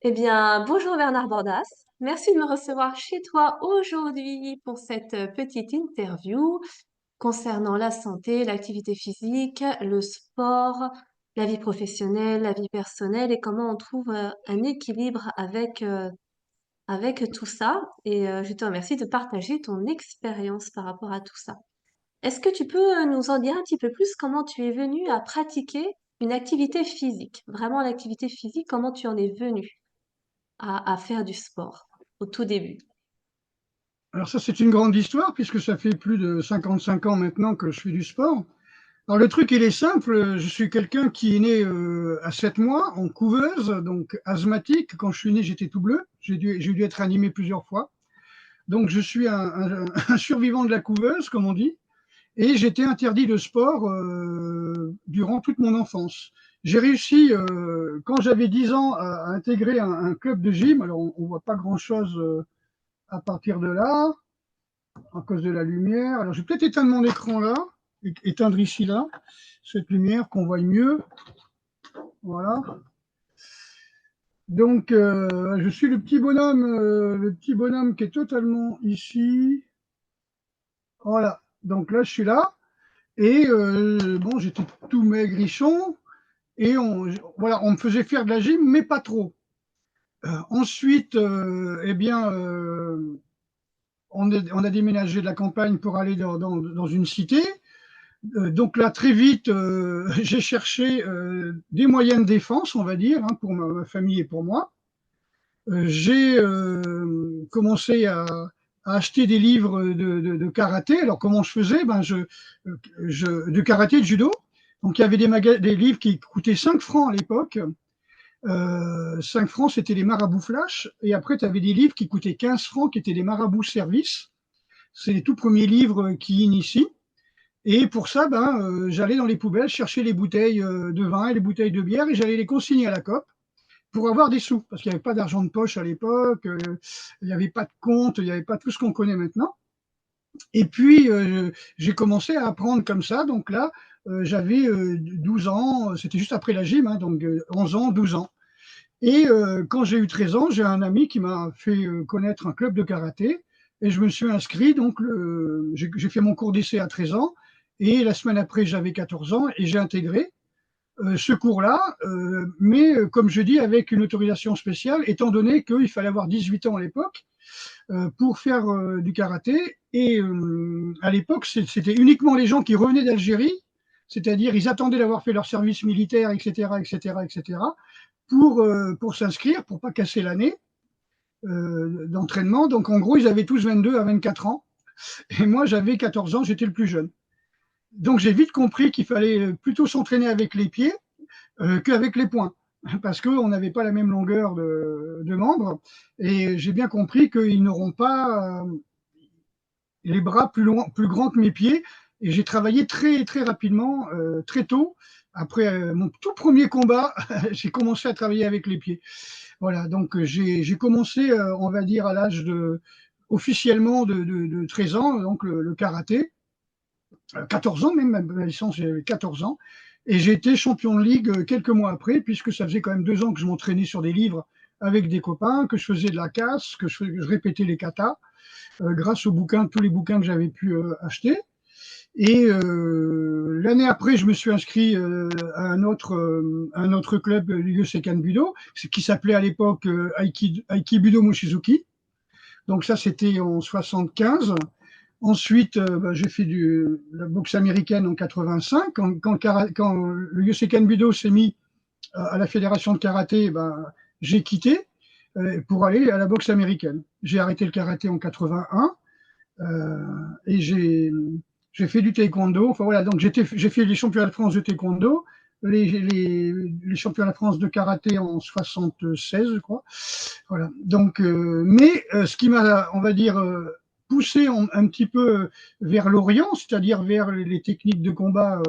Eh bien, bonjour Bernard Bordas. Merci de me recevoir chez toi aujourd'hui pour cette petite interview concernant la santé, l'activité physique, le sport, la vie professionnelle, la vie personnelle et comment on trouve un équilibre avec tout ça. Et je te remercie de partager ton expérience par rapport à tout ça. Est-ce que tu peux nous en dire un petit peu plus comment tu es venu à pratiquer une activité physique? Vraiment l'activité physique, comment tu en es venu à faire du sport au tout début? Alors ça, c'est une grande histoire puisque ça fait plus de 55 ans maintenant que je fais du sport. Alors le truc, il est simple. Je suis quelqu'un qui est né à 7 mois en couveuse, donc asthmatique. Quand je suis né, j'étais tout bleu. J'ai dû être animé plusieurs fois. Donc je suis un survivant de la couveuse, comme on dit. Et j'étais interdit de sport durant toute mon enfance. J'ai réussi, quand j'avais 10 ans, à intégrer un club de gym. Alors on ne voit pas grand-chose à partir de là, à cause de la lumière. Alors, je vais peut-être éteindre mon écran là, éteindre ici là, cette lumière qu'on voit mieux. Voilà. Donc, je suis le petit bonhomme qui est totalement ici. Voilà. Donc là, je suis là. Et bon, j'étais tout maigrichon. Et voilà, on me faisait faire de la gym, mais pas trop. Ensuite, eh bien, on a déménagé de la campagne pour aller dans une cité. Donc là, très vite, j'ai cherché des moyens de défense, on va dire, hein, pour ma famille et pour moi. J'ai commencé à acheter des livres de karaté. Alors comment je faisais? De karaté, de judo. Donc il y avait des livres qui coûtaient 5 francs à l'époque. 5 francs, c'était les marabouts flash. Et après, tu avais des livres qui coûtaient 15 francs, qui étaient les marabouts service. C'est les tout premiers livres qui initient. Et pour ça, j'allais dans les poubelles chercher les bouteilles de vin et les bouteilles de bière et j'allais les consigner à la COP pour avoir des sous. Parce qu'il n'y avait pas d'argent de poche à l'époque, il n'y avait pas de compte, il n'y avait pas tout ce qu'on connaît maintenant. Et puis, j'ai commencé à apprendre comme ça. Donc là, j'avais 12 ans, c'était juste après la gym, hein, donc 11 ans, 12 ans. Et quand j'ai eu 13 ans, j'ai un ami qui m'a fait connaître un club de karaté et je me suis inscrit. Donc, j'ai fait mon cours d'essai à 13 ans et la semaine après, j'avais 14 ans et j'ai intégré ce cours-là. Mais comme je dis, avec une autorisation spéciale, étant donné qu'il fallait avoir 18 ans à l'époque pour faire du karaté. Et à l'époque, c'était uniquement les gens qui revenaient d'Algérie, c'est-à-dire ils attendaient d'avoir fait leur service militaire, etc., etc., etc., pour s'inscrire, pour pas casser l'année d'entraînement. Donc en gros, ils avaient tous 22 à 24 ans. Et moi, j'avais 14 ans, j'étais le plus jeune. Donc j'ai vite compris qu'il fallait plutôt s'entraîner avec les pieds qu'avec les poings, parce qu'on n'avait pas la même longueur de membres. Et j'ai bien compris qu'ils n'auront pas les bras plus grands que mes pieds. Et j'ai travaillé très, très rapidement, très tôt. Après mon tout premier combat, j'ai commencé à travailler avec les pieds. Voilà, donc j'ai commencé, on va dire, à l'âge officiellement de 13 ans, donc le karaté. 14 ans même, ma licence, j'avais 14 ans. Et j'ai été champion de ligue quelques mois après, puisque ça faisait quand même 2 ans que je m'entraînais sur des livres avec des copains, que je faisais de la casse, que je répétais les katas, grâce aux bouquins, tous les bouquins que j'avais pu acheter. Et l'année après, je me suis inscrit à un autre club, Ryosekan Budo, qui s'appelait à l'époque Aikibudo Mochizuki. Donc ça, c'était en 75. Ensuite, j'ai fait la boxe américaine en 85. Quand le Yosekan Budo s'est mis à la fédération de karaté, j'ai quitté pour aller à la boxe américaine. J'ai arrêté le karaté en 81 et j'ai fait du taekwondo. Enfin voilà, donc j'ai fait les championnats de France de taekwondo, les championnats de France de karaté en 76, je crois. Voilà. Donc, mais ce qui m'a, on va dire, poussé un petit peu vers l'Orient, c'est-à-dire vers les techniques de combat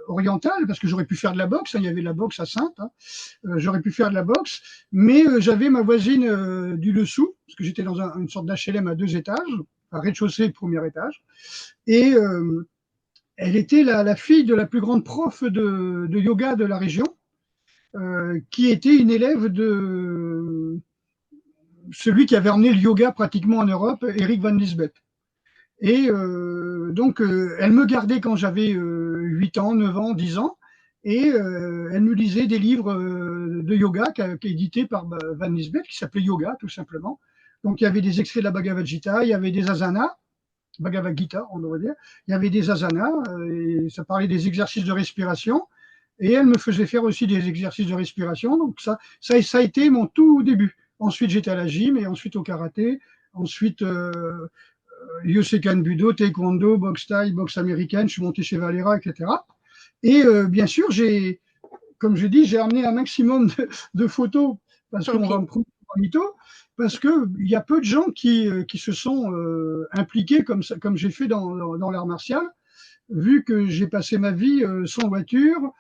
orientales, parce que j'aurais pu faire de la boxe, hein, il y avait de la boxe à Sainte, hein, j'aurais pu faire de la boxe, mais j'avais ma voisine du dessous, parce que j'étais dans une sorte d'HLM à 2 étages, un rez-de-chaussée, le premier étage, et elle était la fille de la plus grande prof de yoga de la région. qui était une élève de celui qui avait emmené le yoga pratiquement en Europe, Eric Van Lisbeth. Et donc, elle me gardait quand j'avais 8 ans, 9 ans, 10 ans, et elle me lisait des livres de yoga édités par Van Lisbeth, qui s'appelait Yoga, tout simplement. Donc, il y avait des extraits de la Bhagavad Gita, il y avait des asanas, Bhagavad Gita, on devrait dire, il y avait des asanas, et ça parlait des exercices de respiration, et elle me faisait faire aussi des exercices de respiration. Donc, ça a été mon tout début. Ensuite, j'étais à la gym, et ensuite au karaté, ensuite Yosekan Budo, Taekwondo, boxe thaï, boxe américaine, je suis monté chez Valera, etc. Et bien sûr, comme je dis, j'ai amené un maximum de photos, parce qu'on va me Ok. prendre pour un mytho, parce qu'il y a peu de gens qui se sont impliqués comme j'ai fait dans l'art martial, vu que j'ai passé ma vie sans voiture,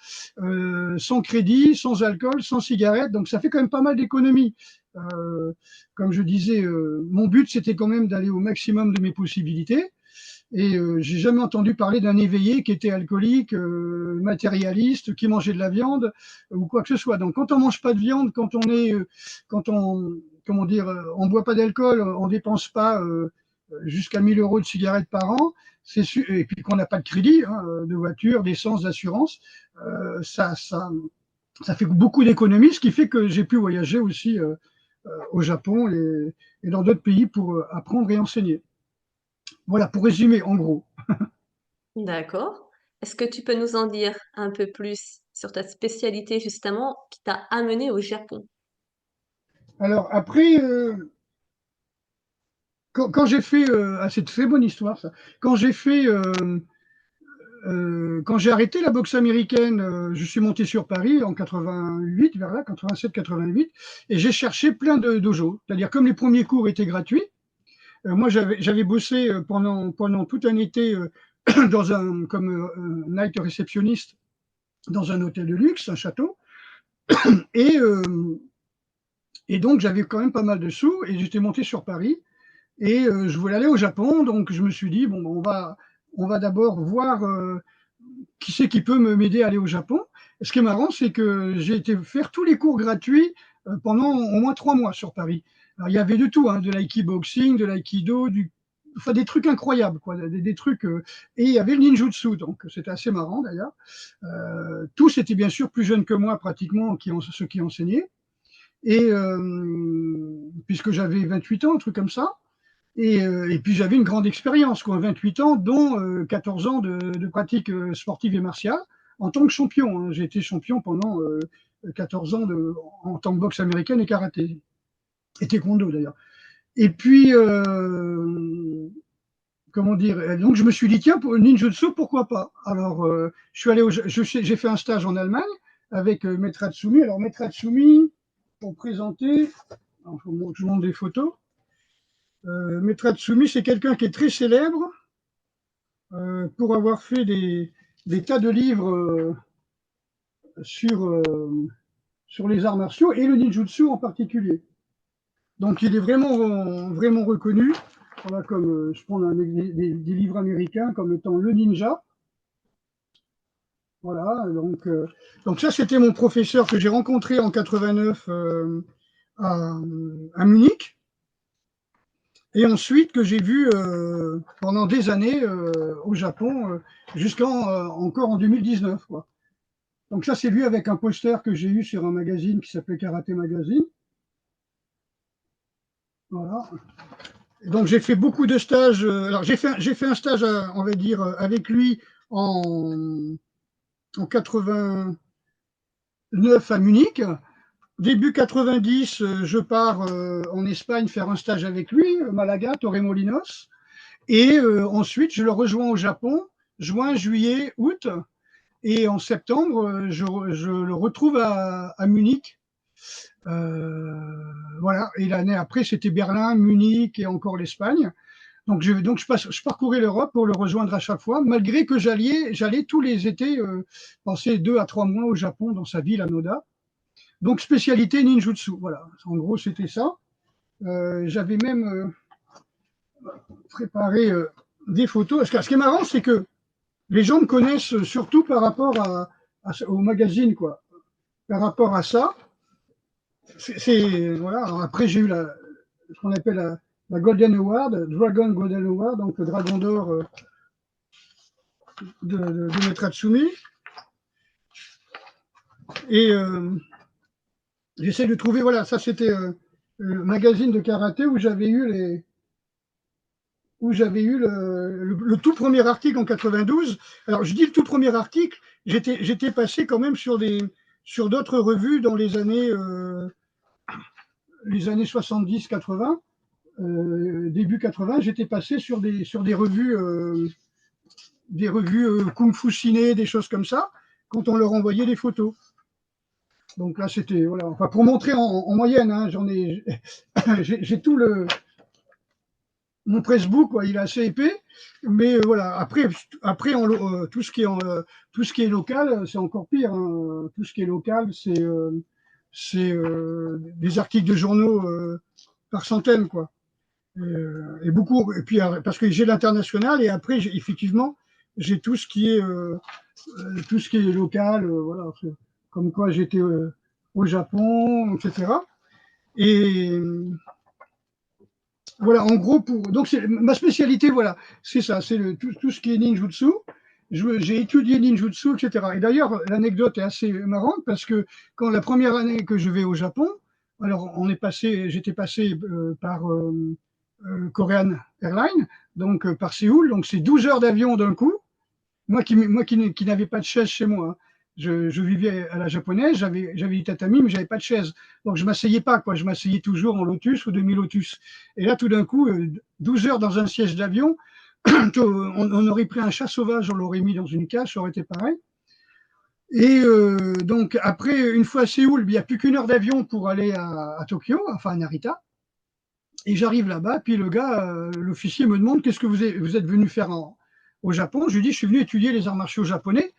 sans crédit, sans alcool, sans cigarette, donc ça fait quand même pas mal d'économies. Euh, Comme je disais, mon but c'était quand même d'aller au maximum de mes possibilités. Et j'ai jamais entendu parler d'un éveillé qui était alcoolique, matérialiste, qui mangeait de la viande ou quoi que ce soit. Donc quand on mange pas de viande, quand on, comment dire, on boit pas d'alcool, on dépense pas jusqu'à 1 000 € de cigarettes par an, c'est sûr, et puis qu'on n'a pas de crédit, hein, de voiture, d'essence, d'assurance, euh, ça, ça, ça fait beaucoup d'économies, ce qui fait que j'ai pu voyager aussi au Japon et dans d'autres pays pour apprendre et enseigner. Voilà, pour résumer, en gros. D'accord. Est-ce que tu peux nous en dire un peu plus sur ta spécialité justement qui t'a amené au Japon? Alors après, quand j'ai fait, c'est une très bonne histoire ça. Quand j'ai fait, quand j'ai arrêté la boxe américaine, je suis monté sur Paris en 88, vers là, 87-88, et j'ai cherché plein de dojos. C'est-à-dire comme les premiers cours étaient gratuits, moi j'avais bossé pendant tout un été comme night réceptionniste dans un hôtel de luxe, un château, et et donc j'avais quand même pas mal de sous et j'étais monté sur Paris. Et je voulais aller au Japon, donc je me suis dit, bon, on va d'abord voir qui c'est qui peut m'aider à aller au Japon. Et ce qui est marrant, c'est que j'ai été faire tous les cours gratuits pendant au moins 3 mois sur Paris. Alors, il y avait de tout, hein, de l'aïkiboxing, de l'aïkido, enfin des trucs incroyables, quoi, des trucs. Et il y avait le ninjutsu, donc c'était assez marrant d'ailleurs. Tous étaient bien sûr plus jeunes que moi, pratiquement, ceux qui enseignaient. Et puisque j'avais 28 ans, un truc comme ça. Et puis j'avais une grande expérience, quoi, 28 ans, dont 14 ans de pratique sportive et martiale en tant que champion, hein. J'ai été champion pendant 14 ans en tant que boxe américaine et karaté, et taekwondo d'ailleurs. Et puis, comment dire, donc je me suis dit, tiens, pour le ninjutsu, pourquoi pas. Alors, je suis allé j'ai fait un stage en Allemagne avec Maître Hatsumi. Alors, Maître Hatsumi, pour présenter, alors, je vous montre des photos. Maître Hatsumi, c'est quelqu'un qui est très célèbre, pour avoir fait des tas de livres sur, sur les arts martiaux et le ninjutsu en particulier. Donc il est vraiment reconnu. Voilà, comme je prends des livres américains comme étant le ninja. Voilà, donc ça c'était mon professeur que j'ai rencontré en 89 à, à Munich, et ensuite que j'ai vu pendant des années au Japon jusqu'en encore en 2019, quoi. Donc ça, c'est lui avec un poster que j'ai eu sur un magazine qui s'appelait Karaté Magazine. Voilà. Et donc j'ai fait beaucoup de stages. Alors j'ai fait un stage, on va dire, avec lui en 89 à Munich. Début 90, je pars en Espagne faire un stage avec lui, Malaga, Torremolinos. Et ensuite, je le rejoins au Japon, juin, juillet, août. Et en septembre, je le retrouve à Munich. Voilà. Et l'année après, c'était Berlin, Munich et encore l'Espagne. Je parcourais l'Europe pour le rejoindre à chaque fois, malgré que j'allais tous les étés passer 2 à 3 mois au Japon, dans sa ville, à Noda. Donc, spécialité ninjutsu. Voilà. En gros, c'était ça. J'avais même préparé des photos. Ce qui est marrant, c'est que les gens me connaissent surtout par rapport au magazine, quoi. par rapport à ça, voilà. Alors après, j'ai eu ce qu'on appelle la Golden Award, Dragon Golden Award, donc le dragon d'or de Maître Hatsumi. Et j'essaie de trouver, voilà, ça c'était le magazine de karaté où j'avais eu le tout premier article en 92. Alors je dis le tout premier article, j'étais passé quand même sur d'autres revues dans les années 70-80, début 80, j'étais passé sur des revues Kung Fu Ciné, des choses comme ça, quand on leur envoyait des photos. Donc là, c'était, voilà, enfin, pour montrer en moyenne, hein, j'ai tout mon pressbook, quoi, il est assez épais, mais voilà. Après tout ce qui est local, c'est encore pire, hein. Tout ce qui est local, c'est des articles de journaux par centaines, quoi. Et beaucoup, et puis parce que j'ai l'international, et après, effectivement, j'ai tout ce qui est local, voilà, comme quoi j'étais au Japon, etc. Et voilà, en gros, donc ma spécialité, voilà, c'est ça, c'est tout ce qui est ninjutsu. J'ai étudié ninjutsu, etc. Et d'ailleurs, l'anecdote est assez marrante parce que quand la première année que je vais au Japon, alors j'étais passé par Korean Airlines, donc par Séoul, donc c'est 12 heures d'avion d'un coup. Qui n'avais pas de chaise chez moi, hein. Je vivais à la japonaise, j'avais du tatami, mais j'avais pas de chaise. Donc je m'asseyais pas, quoi. Je m'asseyais toujours en lotus ou demi-lotus. Et là, tout d'un coup, 12 heures dans un siège d'avion, on aurait pris un chat sauvage, on l'aurait mis dans une cage, ça aurait été pareil. Et donc après, une fois à Séoul, il n'y a plus qu'une heure d'avion pour aller à Tokyo, enfin à Narita. Et j'arrive là-bas, puis le gars, l'officier me demande qu'est-ce que vous êtes venu faire au Japon. Je lui dis, je suis venu étudier les arts martiaux japonais.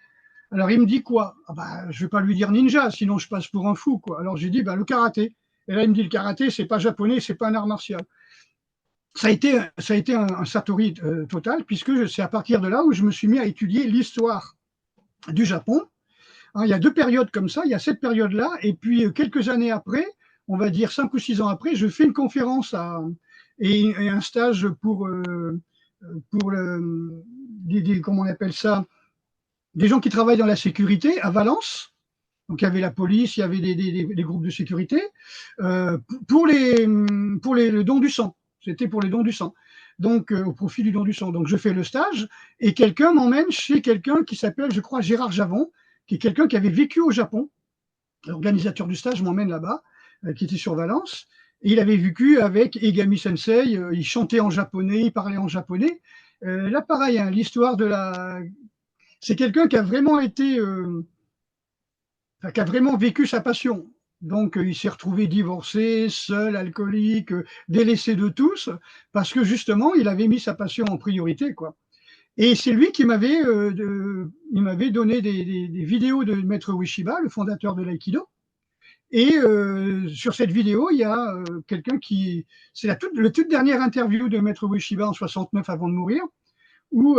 Alors il me dit quoi? Ah bah, je vais pas lui dire ninja, sinon je passe pour un fou, quoi. Alors j'ai dit bah, le karaté. Et là il me dit le karaté, c'est pas japonais, c'est pas un art martial. Ça a été un satori total, puisque c'est à partir de là où je me suis mis à étudier l'histoire du Japon. Hein, il y a deux périodes comme ça, il y a cette période-là, et puis quelques années après, on va dire 5 ou 6 ans après, je fais une conférence et un stage pour comment on appelle ça, des gens qui travaillent dans la sécurité à Valence. Donc il y avait la police, il y avait des groupes de sécurité pour le don du sang. C'était pour les dons du sang. Donc au profit du don du sang. Donc je fais le stage et quelqu'un m'emmène chez quelqu'un qui s'appelle, je crois, Gérard Javon, qui est quelqu'un qui avait vécu au Japon. L'organisateur du stage m'emmène là-bas, qui était sur Valence. Et il avait vécu avec Egami Sensei. Il chantait en japonais, il parlait en japonais. Là, pareil, hein, l'histoire de la. C'est quelqu'un qui a vraiment été qui a vraiment vécu sa passion. Donc, il s'est retrouvé divorcé, seul, alcoolique, délaissé de tous, parce que justement, il avait mis sa passion en priorité, quoi. Et c'est lui qui il m'avait donné des vidéos de Maître Ueshiba, le fondateur de l'aïkido. Et sur cette vidéo, il y a quelqu'un c'est le toute dernière interview de Maître Ueshiba en 69 avant de mourir, où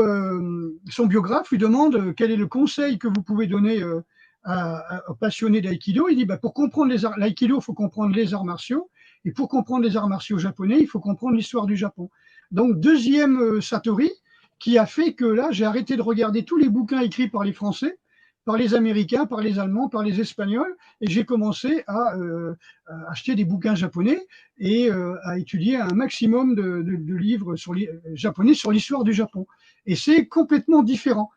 son biographe lui demande quel est le conseil que vous pouvez donner aux passionnés d'aïkido. Il dit bah, pour comprendre l'aïkido, il faut comprendre les arts martiaux, et pour comprendre les arts martiaux japonais, il faut comprendre l'histoire du Japon. Donc deuxième Satori, qui a fait que là, j'ai arrêté de regarder tous les bouquins écrits par les Français, par les Américains, par les Allemands, par les Espagnols, et j'ai commencé à acheter des bouquins japonais et à étudier un maximum de livres japonais sur l'histoire du Japon. Et c'est complètement différent.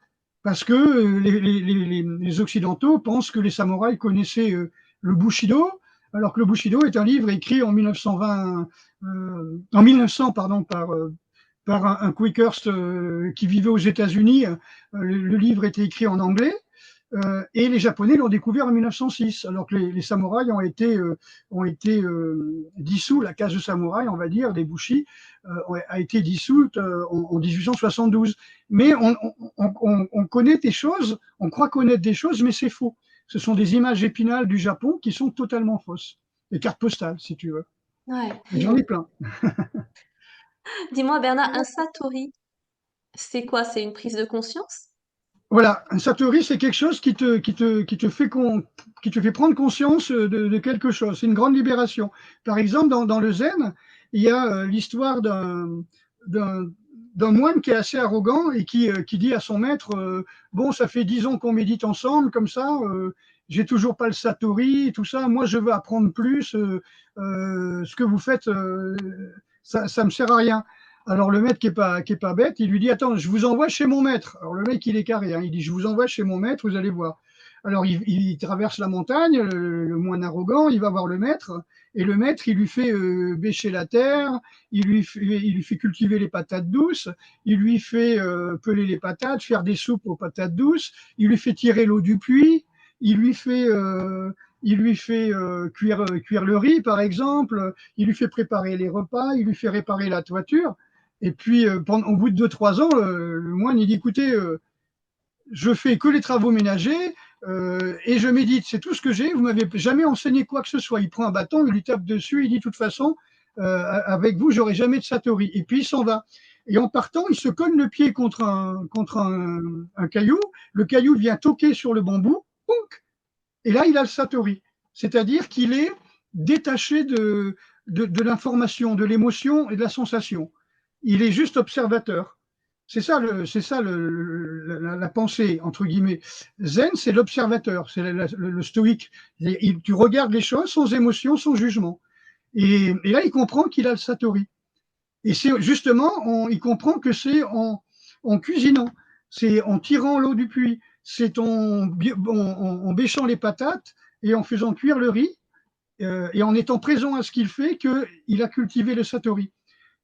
Parce que les Occidentaux pensent que les samouraïs connaissaient le Bushido, alors que le Bushido est un livre écrit en 1920, en 1900 pardon, par un Quakers qui vivait aux États-Unis. Le livre était écrit en anglais. Et les Japonais l'ont découvert en 1906, alors que les samouraïs ont été dissous, la case de samouraï, on va dire, des bushi, a été dissoute en 1872. Mais on connaît des choses, on croit connaître des choses, mais c'est faux. Ce sont des images épinales du Japon qui sont totalement fausses. Des cartes postales, si tu veux. Ouais. Et j'en ai plein. Dis-moi, Bernard, un satori, c'est quoi? C'est une prise de conscience? Voilà, un satori, c'est quelque chose qui te fait prendre conscience de quelque chose. C'est une grande libération. Par exemple, dans le zen, il y a l'histoire d'un, d'un moine qui est assez arrogant et qui dit à son maître bon, ça fait 10 ans qu'on médite ensemble, comme ça, j'ai toujours pas le satori, et tout ça. Moi, je veux apprendre plus. Ce que vous faites, ça me sert à rien. Alors le maître qui est pas bête, il lui dit attends, je vous envoie chez mon maître. Alors le mec il est carré, hein, il dit je vous envoie chez mon maître, vous allez voir. Alors il traverse la montagne, le moine arrogant, il va voir le maître et le maître il lui fait bêcher la terre, il lui fait cultiver les patates douces, il lui fait peler les patates, faire des soupes aux patates douces, il lui fait tirer l'eau du puits, il lui fait cuire le riz par exemple, il lui fait préparer les repas, il lui fait réparer la toiture. Et puis, au bout de 2, 3 ans, le moine, il dit, écoutez, je fais que les travaux ménagers et je médite, c'est tout ce que j'ai, vous m'avez jamais enseigné quoi que ce soit. Il prend un bâton, il lui tape dessus, il dit, de toute façon, avec vous, j'aurai jamais de satori. Et puis, il s'en va. Et en partant, il se cogne le pied contre un caillou, le caillou vient toquer sur le bambou, et là, il a le satori. C'est-à-dire qu'il est détaché de l'information, de l'émotion et de la sensation. Il est juste observateur. C'est ça la pensée, entre guillemets. Zen, c'est l'observateur, c'est le stoïque. Tu regardes les choses sans émotion, sans jugement. Et là, il comprend qu'il a le satori. Et c'est justement, il comprend que c'est en cuisinant, c'est en tirant l'eau du puits, c'est en bêchant les patates et en faisant cuire le riz et en étant présent à ce qu'il fait qu'il a cultivé le satori.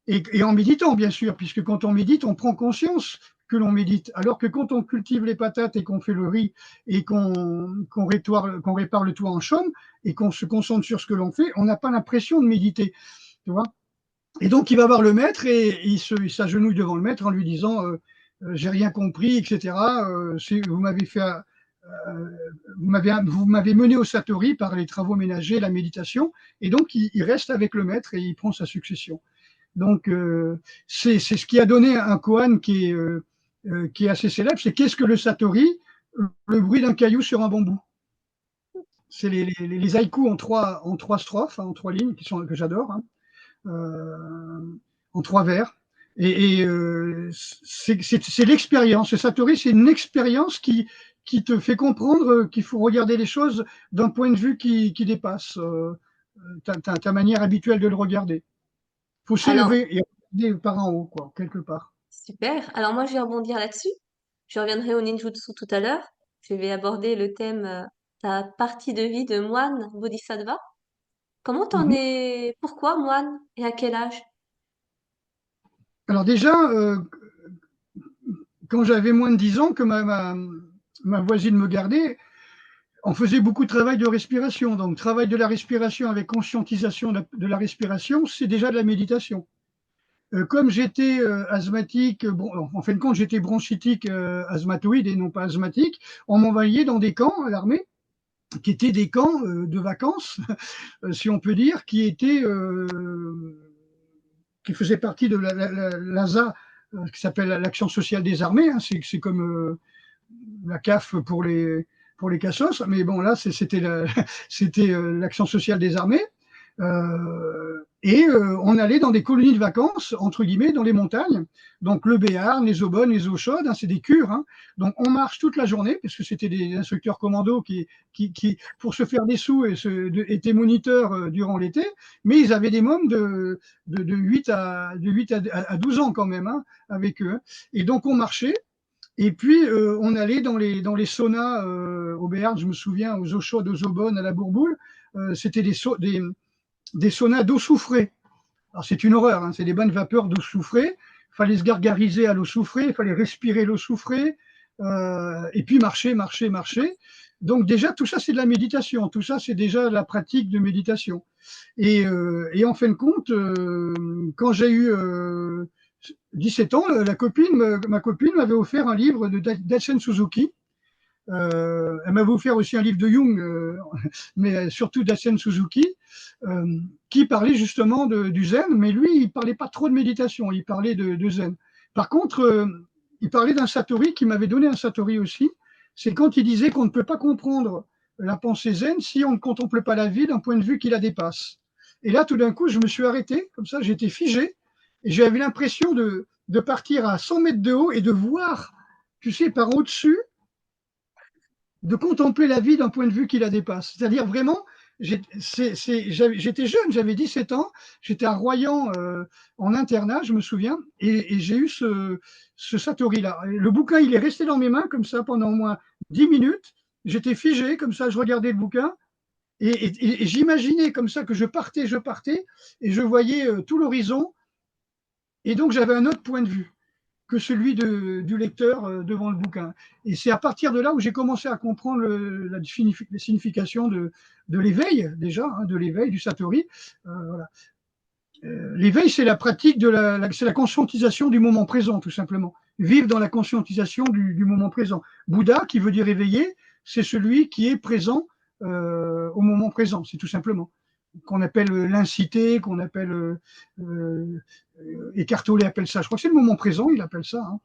Et en méditant, bien sûr, puisque quand on médite, on prend conscience que l'on médite. Alors que quand on cultive les patates et qu'on fait le riz et qu'on répare le toit en chaume et qu'on se concentre sur ce que l'on fait, on n'a pas l'impression de méditer. Tu vois. Et donc, il va voir le maître et il s'agenouille devant le maître en lui disant j'ai rien compris, etc. Vous m'avez fait, vous m'avez mené au satori par les travaux ménagers, la méditation. Et donc, il reste avec le maître et il prend sa succession. Donc, c'est ce qui a donné un koan qui est assez célèbre. C'est qu'est-ce que le satori? Le bruit d'un caillou sur un bambou. C'est les haïkus en trois strophes, hein, en 3 lignes, que j'adore. Hein. En 3 vers. C'est l'expérience. Le Satori, c'est une expérience qui te fait comprendre qu'il faut regarder les choses d'un point de vue qui dépasse ta manière habituelle de le regarder. Il faut Alors, s'élever et regarder par en haut, quoi, quelque part. super. Alors moi, je vais rebondir là-dessus. Je reviendrai au ninjutsu tout à l'heure. Je vais aborder le thème ta partie de vie de moine bodhisattva. Comment t'en Mhm. es? Pourquoi moine? Et à quel âge? Alors déjà, quand j'avais moins de 10 ans, que ma voisine me gardait, on faisait beaucoup de travail de respiration. Donc, travail de la respiration avec conscientisation de la respiration, c'est déjà de la méditation. Comme j'étais asthmatique, en fin de compte, j'étais bronchitique asthmatoïde et non pas asthmatique, on m'envoyait dans des camps à l'armée, qui étaient des camps de vacances, si on peut dire, qui faisaient partie de l'ASA, qui s'appelle l'Action sociale des armées. Hein, c'est comme la CAF pour les cassos, mais bon, là, c'était l'Action sociale des armées. On allait dans des colonies de vacances, entre guillemets, dans les montagnes. Donc le Béarn, les eaux bonnes, les eaux chaudes, hein, c'est des cures. Hein. Donc on marche toute la journée, parce que c'était des instructeurs commandos qui pour se faire des sous, étaient moniteurs durant l'été, mais ils avaient des mômes de 8 à 12 ans quand même, hein, avec eux. Et donc on marchait, et puis, on allait dans les saunas au Béarn, je me souviens, aux eaux chaudes, aux eaux bonnes, à la Bourboule. C'était des saunas d'eau soufrée. Alors, c'est une horreur, hein, c'est des bonnes vapeurs d'eau soufrée. Il fallait se gargariser à l'eau soufrée, il fallait respirer l'eau soufrée, et puis marcher, marcher, marcher. Donc, déjà, tout ça, c'est de la méditation. Tout ça, c'est déjà la pratique de méditation. Et en fin de compte, quand j'ai eu 17 ans, ma copine m'avait offert un livre de Daisen Suzuki. Elle m'avait offert aussi un livre de Jung, mais surtout Daisen Suzuki, qui parlait justement du zen, mais lui, il parlait pas trop de méditation, il parlait de zen. Par contre, il parlait d'un Satori qui m'avait donné un Satori aussi. C'est quand il disait qu'on ne peut pas comprendre la pensée zen si on ne contemple pas la vie d'un point de vue qui la dépasse. Et là, tout d'un coup, je me suis arrêté, comme ça, j'étais figé, et j'avais l'impression de partir à 100 mètres de haut et de voir, tu sais, par au-dessus, de contempler la vie d'un point de vue qui la dépasse. C'est-à-dire vraiment, j'étais jeune, j'avais 17 ans, j'étais à Royan en internat, je me souviens, et j'ai eu ce Satori-là. Le bouquin, il est resté dans mes mains comme ça pendant au moins 10 minutes. J'étais figé, comme ça, je regardais le bouquin, et j'imaginais comme ça que je partais, et je voyais tout l'horizon, et donc j'avais un autre point de vue que celui du lecteur devant le bouquin. Et c'est à partir de là où j'ai commencé à comprendre la signification de l'éveil, déjà, hein, de l'éveil, du Satori. Voilà. L'éveil, c'est la pratique c'est la conscientisation du moment présent, tout simplement. Vivre dans la conscientisation du moment présent. Bouddha, qui veut dire éveillé, c'est celui qui est présent au moment présent, c'est tout simplement. Qu'on appelle l'incité, qu'on appelle Eckhart Tolle appelle ça. Je crois que c'est le moment présent, il appelle ça. Hein.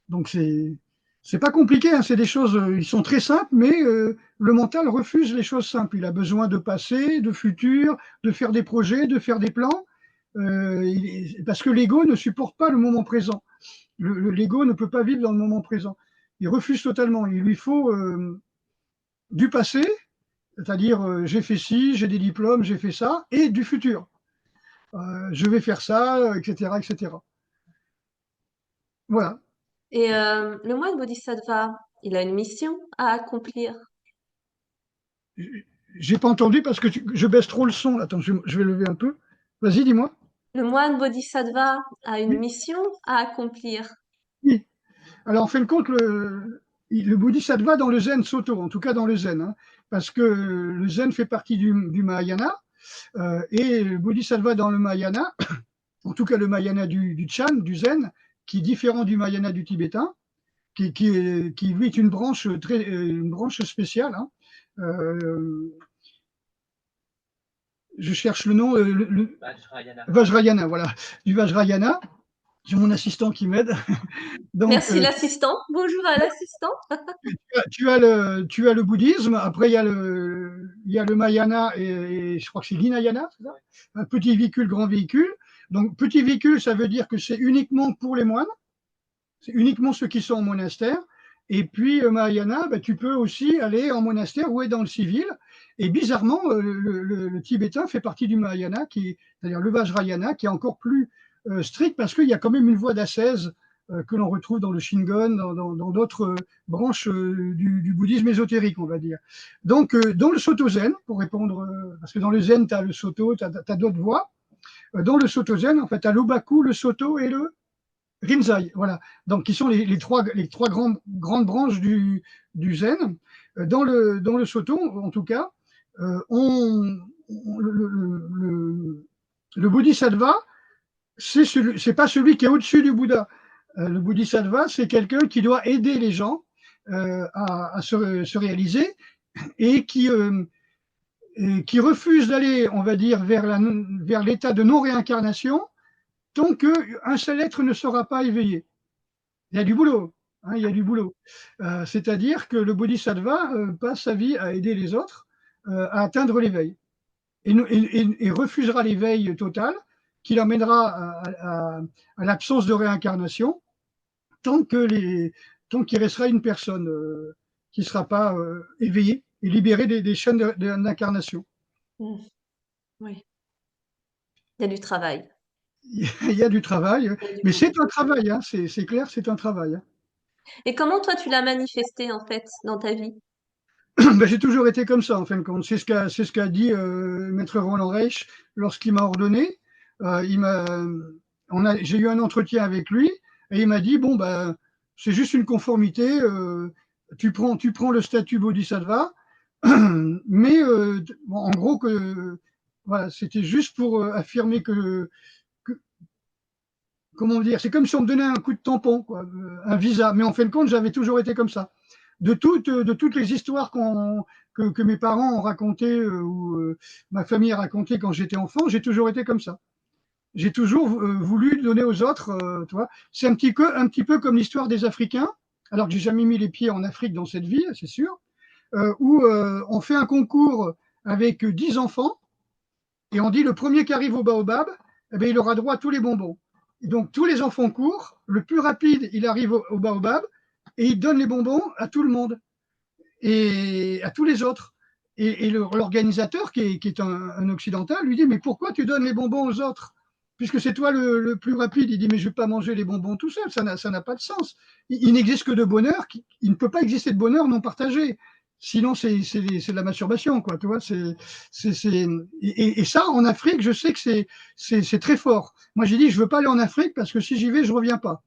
Donc c'est pas compliqué, hein, c'est des choses, ils sont très simples, mais le mental refuse les choses simples. Il a besoin de passé, de futur, de faire des projets, de faire des plans, parce que l'ego ne supporte pas le moment présent. L'ego ne peut pas vivre dans le moment présent. Il refuse totalement. Il lui faut du passé, c'est-à-dire j'ai fait ci, j'ai des diplômes, j'ai fait ça, et du futur. Je vais faire ça, etc., etc. Voilà. Et le moine Bodhisattva, il a une mission à accomplir. J'ai pas entendu parce que je baisse trop le son. Attends, je vais lever un peu. Vas-y, dis-moi. Le moine Bodhisattva a une Oui, mission à accomplir. oui. Alors, en fin de compte, le bodhisattva dans le zen Soto, en tout cas dans le zen, hein, parce que le zen fait partie du Mahayana, et le bodhisattva dans le Mahayana, en tout cas le Mahayana du Chan, du zen, qui est différent du Mahayana du tibétain, qui lui est une branche spéciale. Hein. Je cherche le nom, Vajrayana, voilà, du Vajrayana. J'ai mon assistant qui m'aide. Donc, Merci l'assistant. Bonjour à l'assistant. tu as le bouddhisme, après il y a le Mahayana et je crois que c'est l'Hinayana, c'est ça, un petit véhicule, grand véhicule. Donc, petit véhicule, ça veut dire que c'est uniquement pour les moines, c'est uniquement ceux qui sont en monastère. Et puis, Mahayana, bah, tu peux aussi aller en monastère ou être dans le civil. Et bizarrement, le tibétain fait partie du Mahayana, c'est-à-dire le Vajrayana, qui est encore plus strict parce qu'il y a quand même une voie d'ascèse que l'on retrouve dans le Shingon, dans d'autres branches du bouddhisme ésotérique, on va dire. Donc, dans le Soto Zen, pour répondre, parce que dans le Zen, tu as le Soto, tu as d'autres voies. Dans le Soto Zen, en fait, tu as l'Obaku, le Soto et le Rinzai, voilà. Donc, qui sont les trois grandes branches du Zen. Dans le Soto, en tout cas, le Bodhisattva, c'est pas celui qui est au-dessus du Bouddha. Le Bodhisattva, c'est quelqu'un qui doit aider les gens à se réaliser et qui refuse d'aller, on va dire, vers l'état de non-réincarnation tant qu'un seul être ne sera pas éveillé. Il y a du boulot. Hein, il y a du boulot. C'est-à-dire que le bodhisattva passe sa vie à aider les autres à atteindre l'éveil et refusera l'éveil total qui l'emmènera à l'absence de réincarnation tant tant qu'il restera une personne qui ne sera pas éveillée et libérée des chaînes d'incarnation. Mmh, oui, il y a du travail. Il y a du travail, Il y a du mais c'est boulot. un travail, hein, c'est clair, c'est un travail. Hein. Et comment toi tu l'as manifesté en fait dans ta vie? Ben, j'ai toujours été comme ça, en fin de compte. C'est ce qu'a dit Maître Roland Reich lorsqu'il m'a ordonné. Il m'a, j'ai eu un entretien avec lui et il m'a dit bon ben c'est juste une conformité. Tu prends le statut Bodhisattva, mais bon, en gros que voilà, c'était juste pour affirmer que comment dire, c'est comme si on me donnait un coup de tampon, quoi, un visa. Mais en fin de compte, j'avais toujours été comme ça. De toutes les histoires que mes parents ont racontées ou ma famille a racontées quand j'étais enfant, j'ai toujours été comme ça. J'ai toujours voulu donner aux autres, tu vois. C'est un petit peu comme l'histoire des Africains, alors que j'ai jamais mis les pieds en Afrique dans cette vie, c'est sûr, où on fait un concours avec 10 enfants et on dit le premier qui arrive au baobab, eh bien, il aura droit à tous les bonbons. Et donc tous les enfants courent, le plus rapide, il arrive au baobab et il donne les bonbons à tout le monde et à tous les autres. Et l'organisateur, qui est un occidental, lui dit, mais pourquoi tu donnes les bonbons aux autres? Puisque c'est toi le plus rapide. Il dit, mais je ne vais pas manger les bonbons tout seul, ça n'a pas de sens. Il n'existe que de bonheur, il ne peut pas exister de bonheur non partagé. Sinon, c'est de la masturbation, quoi. Tu vois, et ça, en Afrique, je sais que c'est très fort. Moi, j'ai dit, je ne veux pas aller en Afrique parce que si j'y vais, je ne reviens pas.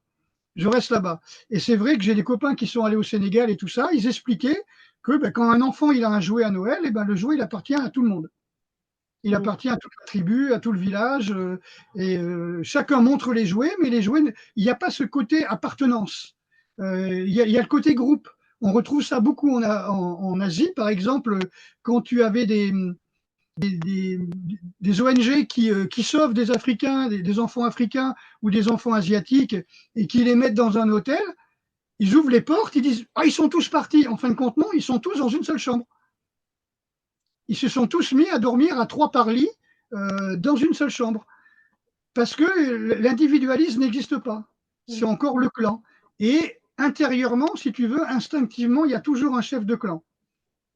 Je reste là-bas. Et c'est vrai que j'ai des copains qui sont allés au Sénégal et tout ça, ils expliquaient que ben, quand un enfant il a un jouet à Noël, et ben, le jouet il appartient à tout le monde. Il Mm. appartient à toute la tribu, à tout le village, et chacun montre les jouets, mais les jouets, il n'y a pas ce côté appartenance. Il y a le côté groupe. On retrouve ça beaucoup en Asie, par exemple, quand tu avais des, des ONG qui sauvent des Africains, des enfants africains ou des enfants asiatiques et qui les mettent dans un hôtel, ils ouvrent les portes, ils disent ah, ils sont tous partis. En fin de compte, non, ils sont tous dans une seule chambre. Ils se sont tous mis à dormir à 3 par lit dans une seule chambre. Parce que l'individualisme n'existe pas. C'est Mm. encore le clan. Et intérieurement, si tu veux, instinctivement, il y a toujours un chef de clan.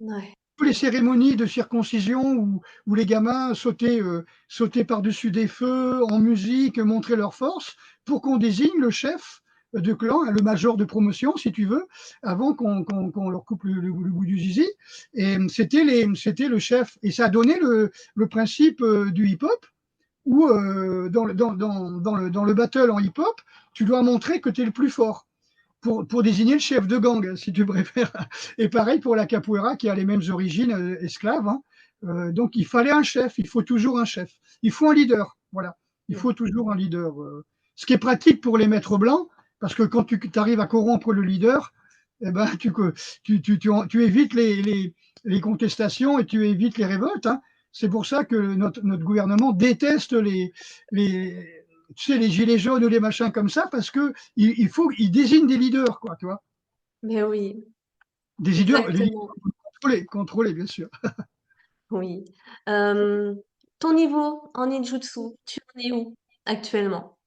Ouais. Les cérémonies de circoncision où les gamins sautaient par-dessus des feux en musique, montraient leur force pour qu'on désigne le chef de clan, le major de promotion, si tu veux, avant qu'on leur coupe le bout du zizi. Et c'était le chef. Et ça a donné le principe du hip-hop où dans le battle en hip-hop, tu dois montrer que tu es le plus fort pour désigner le chef de gang, si tu préfères. Et pareil pour la capoeira, qui a les mêmes origines esclaves. Hein. Donc il fallait un chef, il faut toujours un chef. Il faut un leader, voilà. Il Mm. faut toujours un leader. Ce qui est pratique pour les maîtres blancs, parce que quand tu arrives à corrompre le leader, eh ben, tu évites les contestations et tu évites les révoltes. Hein. C'est pour ça que notre gouvernement déteste tu sais, les gilets jaunes ou les machins comme ça, parce que il désigne des leaders, quoi, tu vois. Mais oui, Des leaders, les leaders exactement. contrôlés, bien sûr. Oui. Euh, Ton niveau en ninjutsu, tu en es où actuellement?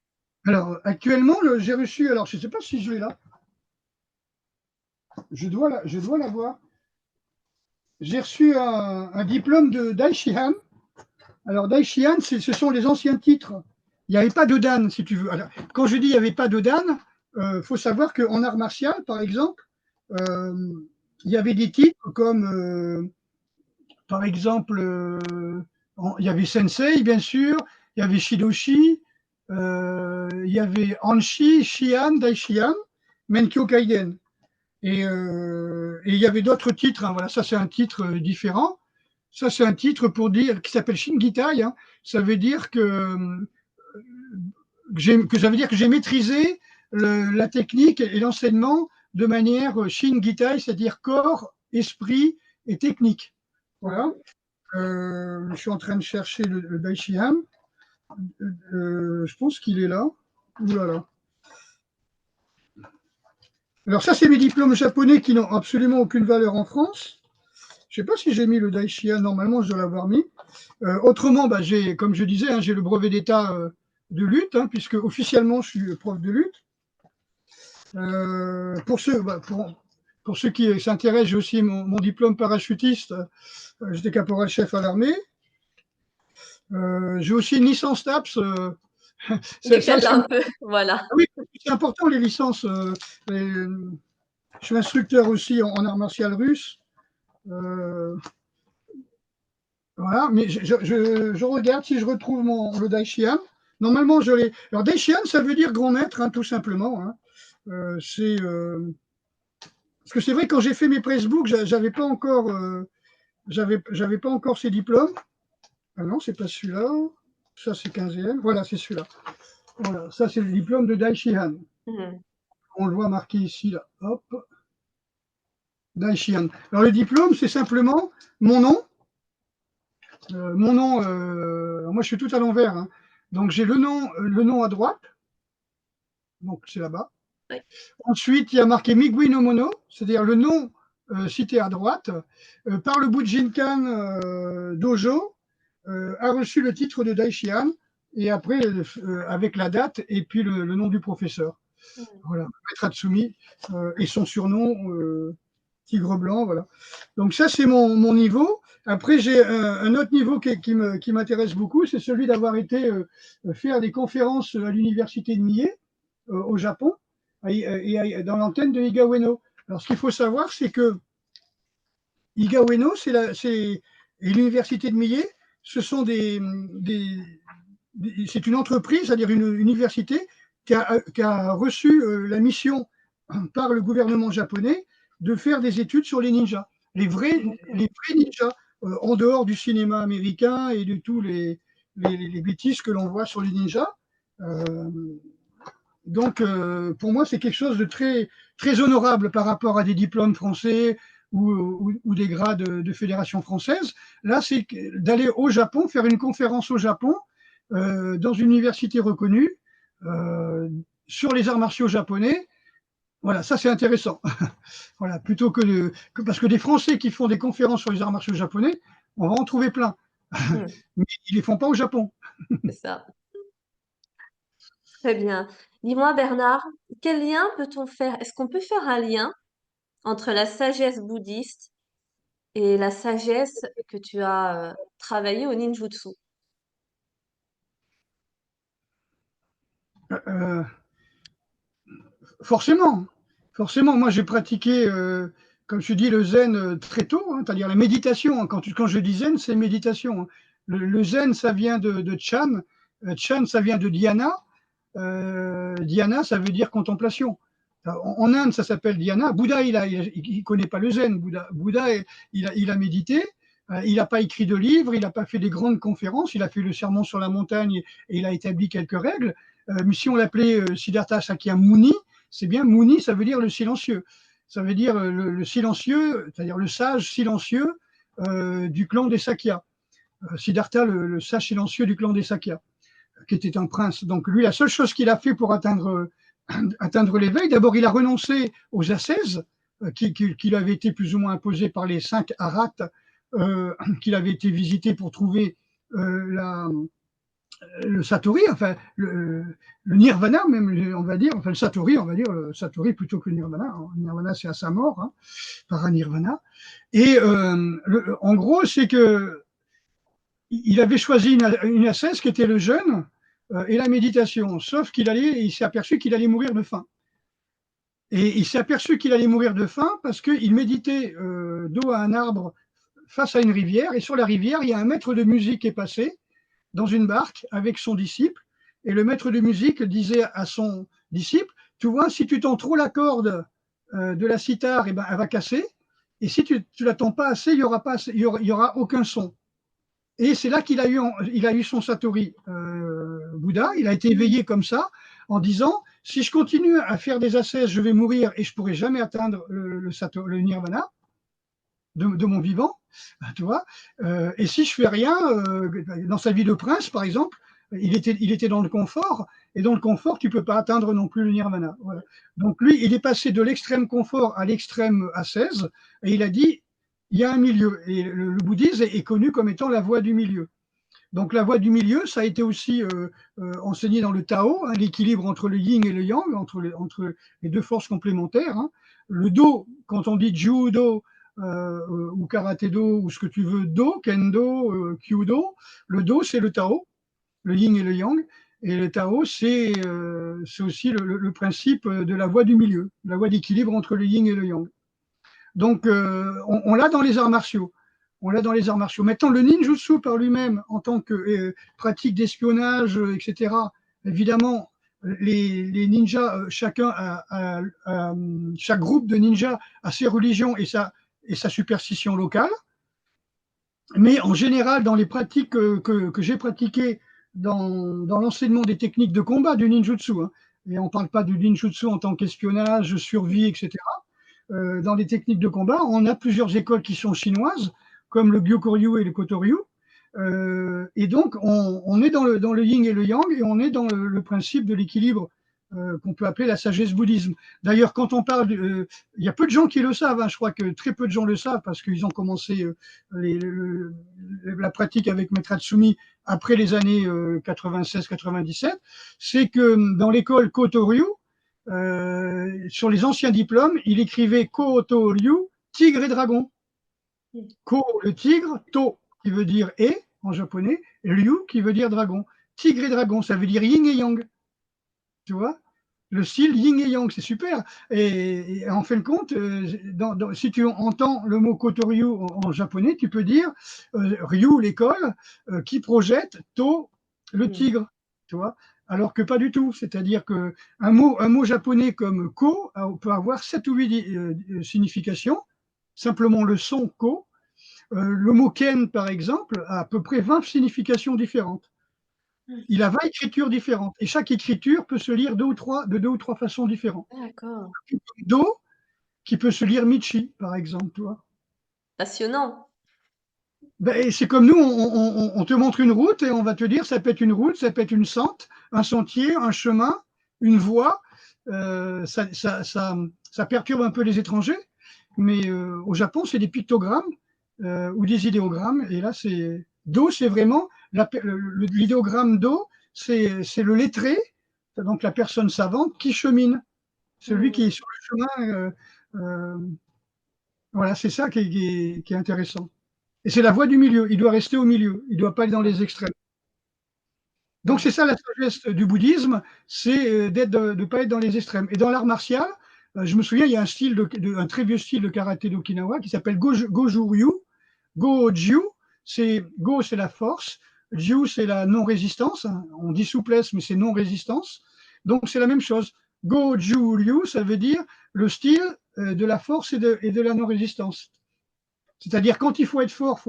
Alors, actuellement, j'ai reçu, alors je ne sais pas si je l'ai là, je dois l'avoir. J'ai reçu un diplôme de Daishihan. Alors, Daishihan, ce sont les anciens titres. Il n'y avait pas de Dan, si tu veux. Alors, quand je dis il n'y avait pas de Dan, faut savoir qu'en art martial, par exemple, euh, il y avait des titres comme par exemple, il y avait Sensei, bien sûr, il y avait Shidoshi, il y avait Anshi, Shihan, Daishihan, Menkyo Kaiden. Et il y avait d'autres titres. Hein, voilà, ça c'est un titre différent. Ça c'est un titre pour dire qui s'appelle Shingitai. Hein, ça veut dire que ça veut dire que j'ai maîtrisé la technique et l'enseignement de manière Shingitai, c'est-à-dire corps, esprit et technique. Voilà. Mhm. Je suis en train de chercher le Daishihan. Je pense qu'il est là. Ouh là là. Alors ça, c'est mes diplômes japonais qui n'ont absolument aucune valeur en France. Je ne sais pas si j'ai mis le Daishihan. Normalement, je dois l'avoir mis. Autrement, bah, comme je disais, hein, j'ai le brevet d'état de lutte, hein, puisque officiellement, je suis prof de lutte. Pour ceux qui s'intéressent, j'ai aussi mon diplôme parachutiste. J'étais caporal-chef à l'armée. J'ai aussi une licence TAPS. Ça, Décale un peu, voilà. oui, c'est important les licences. Les- je suis instructeur aussi en art martial russe. Euh, voilà, mais je regarde si je retrouve le Daishihan. Normalement, je l'ai. Alors, Daishihan, ça veut dire grand maître, hein, tout simplement. Hein. Parce que c'est vrai, quand j'ai fait mes pressbooks, j'avais pas encore ces diplômes. Ah non, c'est pas celui-là. Ça, c'est 15e. Voilà, c'est celui-là. Voilà, ça, c'est le diplôme de Daishihan. Mhm. On le voit marqué ici, là. Hop. Daishihan. Alors, le diplôme, c'est simplement mon nom. Moi, je suis tout à l'envers. Hein. Donc j'ai le nom à droite, donc c'est là-bas. Oui. Ensuite, il y a marqué Migui no Mono, c'est-à-dire le nom cité à droite, par le Bujinkan Dojo, a reçu le titre de Daishihan, et après, avec la date et puis le nom du professeur. Mm. Voilà, Maître Hatsumi, et son surnom, Tigre Blanc, voilà. Donc ça, c'est mon niveau. Après, j'ai un autre niveau qui m'intéresse beaucoup, c'est celui d'avoir été faire des conférences à l'université de Mie, au Japon, et dans l'antenne de Iga Ueno. Alors, ce qu'il faut savoir, c'est que Iga Ueno, et l'université de Mie, ce sont c'est une entreprise, c'est-à-dire une université qui a reçu la mission par le gouvernement japonais de faire des études sur les ninjas, les vrais ninjas, en dehors du cinéma américain et de tous les bêtises que l'on voit sur les ninjas. Euh, donc, pour moi, c'est quelque chose de très honorable par rapport à des diplômes français ou des grades de fédération française. Là, c'est d'aller au Japon, faire une conférence au Japon, dans une université reconnue, euh, sur les arts martiaux japonais. Voilà, ça c'est intéressant. Voilà, plutôt parce que des Français qui font des conférences sur les arts martiaux japonais, on va en trouver plein. Mm. Mais ils ne les font pas au Japon. C'est ça. Très bien. Dis-moi, Bernard, quel lien peut-on faire? Est-ce qu'on peut faire un lien entre la sagesse bouddhiste et la sagesse que tu as travaillée au ninjutsu? Euh, Forcément, forcément. Moi, j'ai pratiqué, comme je dis, le zen très tôt, hein, c'est-à-dire la méditation, hein. Quand je dis zen, c'est méditation, hein. Le zen, ça vient de Chan. Chan, ça vient de Dhyana. Dhyana, ça veut dire contemplation. En Inde, ça s'appelle Dhyana. Bouddha, il connaît pas le zen. Bouddha, il a médité. Il n'a pas écrit de livre, il n'a pas fait des grandes conférences, il a fait le sermon sur la montagne et il a établi quelques règles. Mais si on l'appelait Siddhartha Sakya Muni, c'est bien Muni, ça veut dire le silencieux. Ça veut dire le silencieux, c'est-à-dire le sage silencieux du clan des Sakya. Siddhartha, le sage silencieux du clan des Sakya, qui était un prince. Donc lui, la seule chose qu'il a fait pour atteindre l'éveil, d'abord il a renoncé aux ascèses qui lui avaient été plus ou moins imposées par les 5 arates qu'il avait été visité pour trouver le satori, enfin le nirvana même, on va dire, enfin le satori, on va dire le satori plutôt que le nirvana. Le nirvana, c'est à sa mort, hein, par un nirvana. Et en gros, c'est que il avait choisi une ascèse qui était le jeûne et la méditation, sauf il s'est aperçu qu'il allait mourir de faim. Et il s'est aperçu qu'il allait mourir de faim parce qu'il méditait dos à un arbre face à une rivière, et sur la rivière, il y a un maître de musique qui est passé dans une barque avec son disciple, et le maître de musique disait à son disciple, tu vois, si tu tends trop la corde de la cithare, eh ben, elle va casser, et si tu ne la tends pas assez, il y aura aucun son. Et c'est là il a eu son Satori Bouddha. Il a été éveillé comme ça, en disant, si je continue à faire des ascèses, je vais mourir et je ne pourrai jamais atteindre le nirvana de mon vivant, tu vois. Et si je fais rien, dans sa vie de prince, par exemple, il était dans le confort, et dans le confort, tu ne peux pas atteindre non plus le nirvana. Voilà. Donc lui, il est passé de l'extrême confort à l'extrême ascèse, et il a dit, il y a un milieu. Et le bouddhisme est connu comme étant la voie du milieu. Donc la voie du milieu, ça a été aussi enseigné dans le Tao, hein, l'équilibre entre le yin et le yang, entre les deux forces complémentaires, hein. Le do, quand on dit judo ou karaté do ou ce que tu veux, do, kendo, kyudo, le do c'est le Tao, le yin et le yang, et le Tao c'est aussi le principe de la voie du milieu, la voie d'équilibre entre le yin et le yang. Donc, on l'a dans les arts martiaux. On l'a dans les arts martiaux. Maintenant, le ninjutsu par lui-même, en tant que pratique d'espionnage, etc., évidemment, les ninjas, chaque groupe de ninjas a ses religions et sa superstition locale. Mais en général, dans les pratiques que j'ai pratiquées dans l'enseignement des techniques de combat du ninjutsu, hein, et on ne parle pas du ninjutsu en tant qu'espionnage, survie, etc., dans les techniques de combat, on a plusieurs écoles qui sont chinoises, comme le Gyokuryu et le Kotoryu. Et donc, on est dans le yin et le yang, et on est dans le principe de l'équilibre qu'on peut appeler la sagesse bouddhisme. D'ailleurs, quand on parle, il y a peu de gens qui le savent, hein, je crois que très peu de gens le savent, parce qu'ils ont commencé la pratique avec Maître Hatsumi après les années 96-97, c'est que dans l'école Koto-ryu, sur les anciens diplômes, il écrivait Koto-ryu, tigre et dragon. Ko, le tigre, To, qui veut dire et en japonais, Ryu, qui veut dire dragon. Tigre et dragon, ça veut dire yin et yang. Tu vois, le style yin et yang, c'est super. Et en fin de compte, si tu entends le mot Kotoryu en japonais, tu peux dire Ryu, l'école, qui projette, To, le tigre. Tu vois, alors que pas du tout. C'est-à-dire qu'un mot japonais comme Ko peut avoir 7 ou 8 significations. Simplement le son Ko. Le mot Ken, par exemple, a à peu près 20 significations différentes. Il a 20 écritures différentes. Et chaque écriture peut se lire de deux ou trois façons différentes. D'accord. Do, qui peut se lire Michi, par exemple. Tu vois. Passionnant. Ben, c'est comme nous, on te montre une route et on va te dire ça peut être une route, ça peut être une sente, un sentier, un chemin, une voie. Ça perturbe un peu les étrangers, mais au Japon, c'est des pictogrammes ou des idéogrammes. Et là, c'est Do, c'est vraiment l'idéogramme Do, c'est le lettré, donc la personne savante qui chemine, celui qui est sur le chemin. Euh, voilà, c'est ça qui est intéressant. Et c'est la voie du milieu. Il doit rester au milieu. Il ne doit pas aller dans les extrêmes. Donc c'est ça la sagesse du bouddhisme, c'est de ne pas être dans les extrêmes. Et dans l'art martial, je me souviens, il y a un très vieux style de karaté d'Okinawa qui s'appelle Goju-ryu. Go-jiu, Go c'est la force, Jiu c'est la non-résistance. On dit souplesse, mais c'est non-résistance. Donc c'est la même chose. Go-ju-ryu, ça veut dire le style de la force et de la non-résistance. C'est-à-dire quand il faut être fort,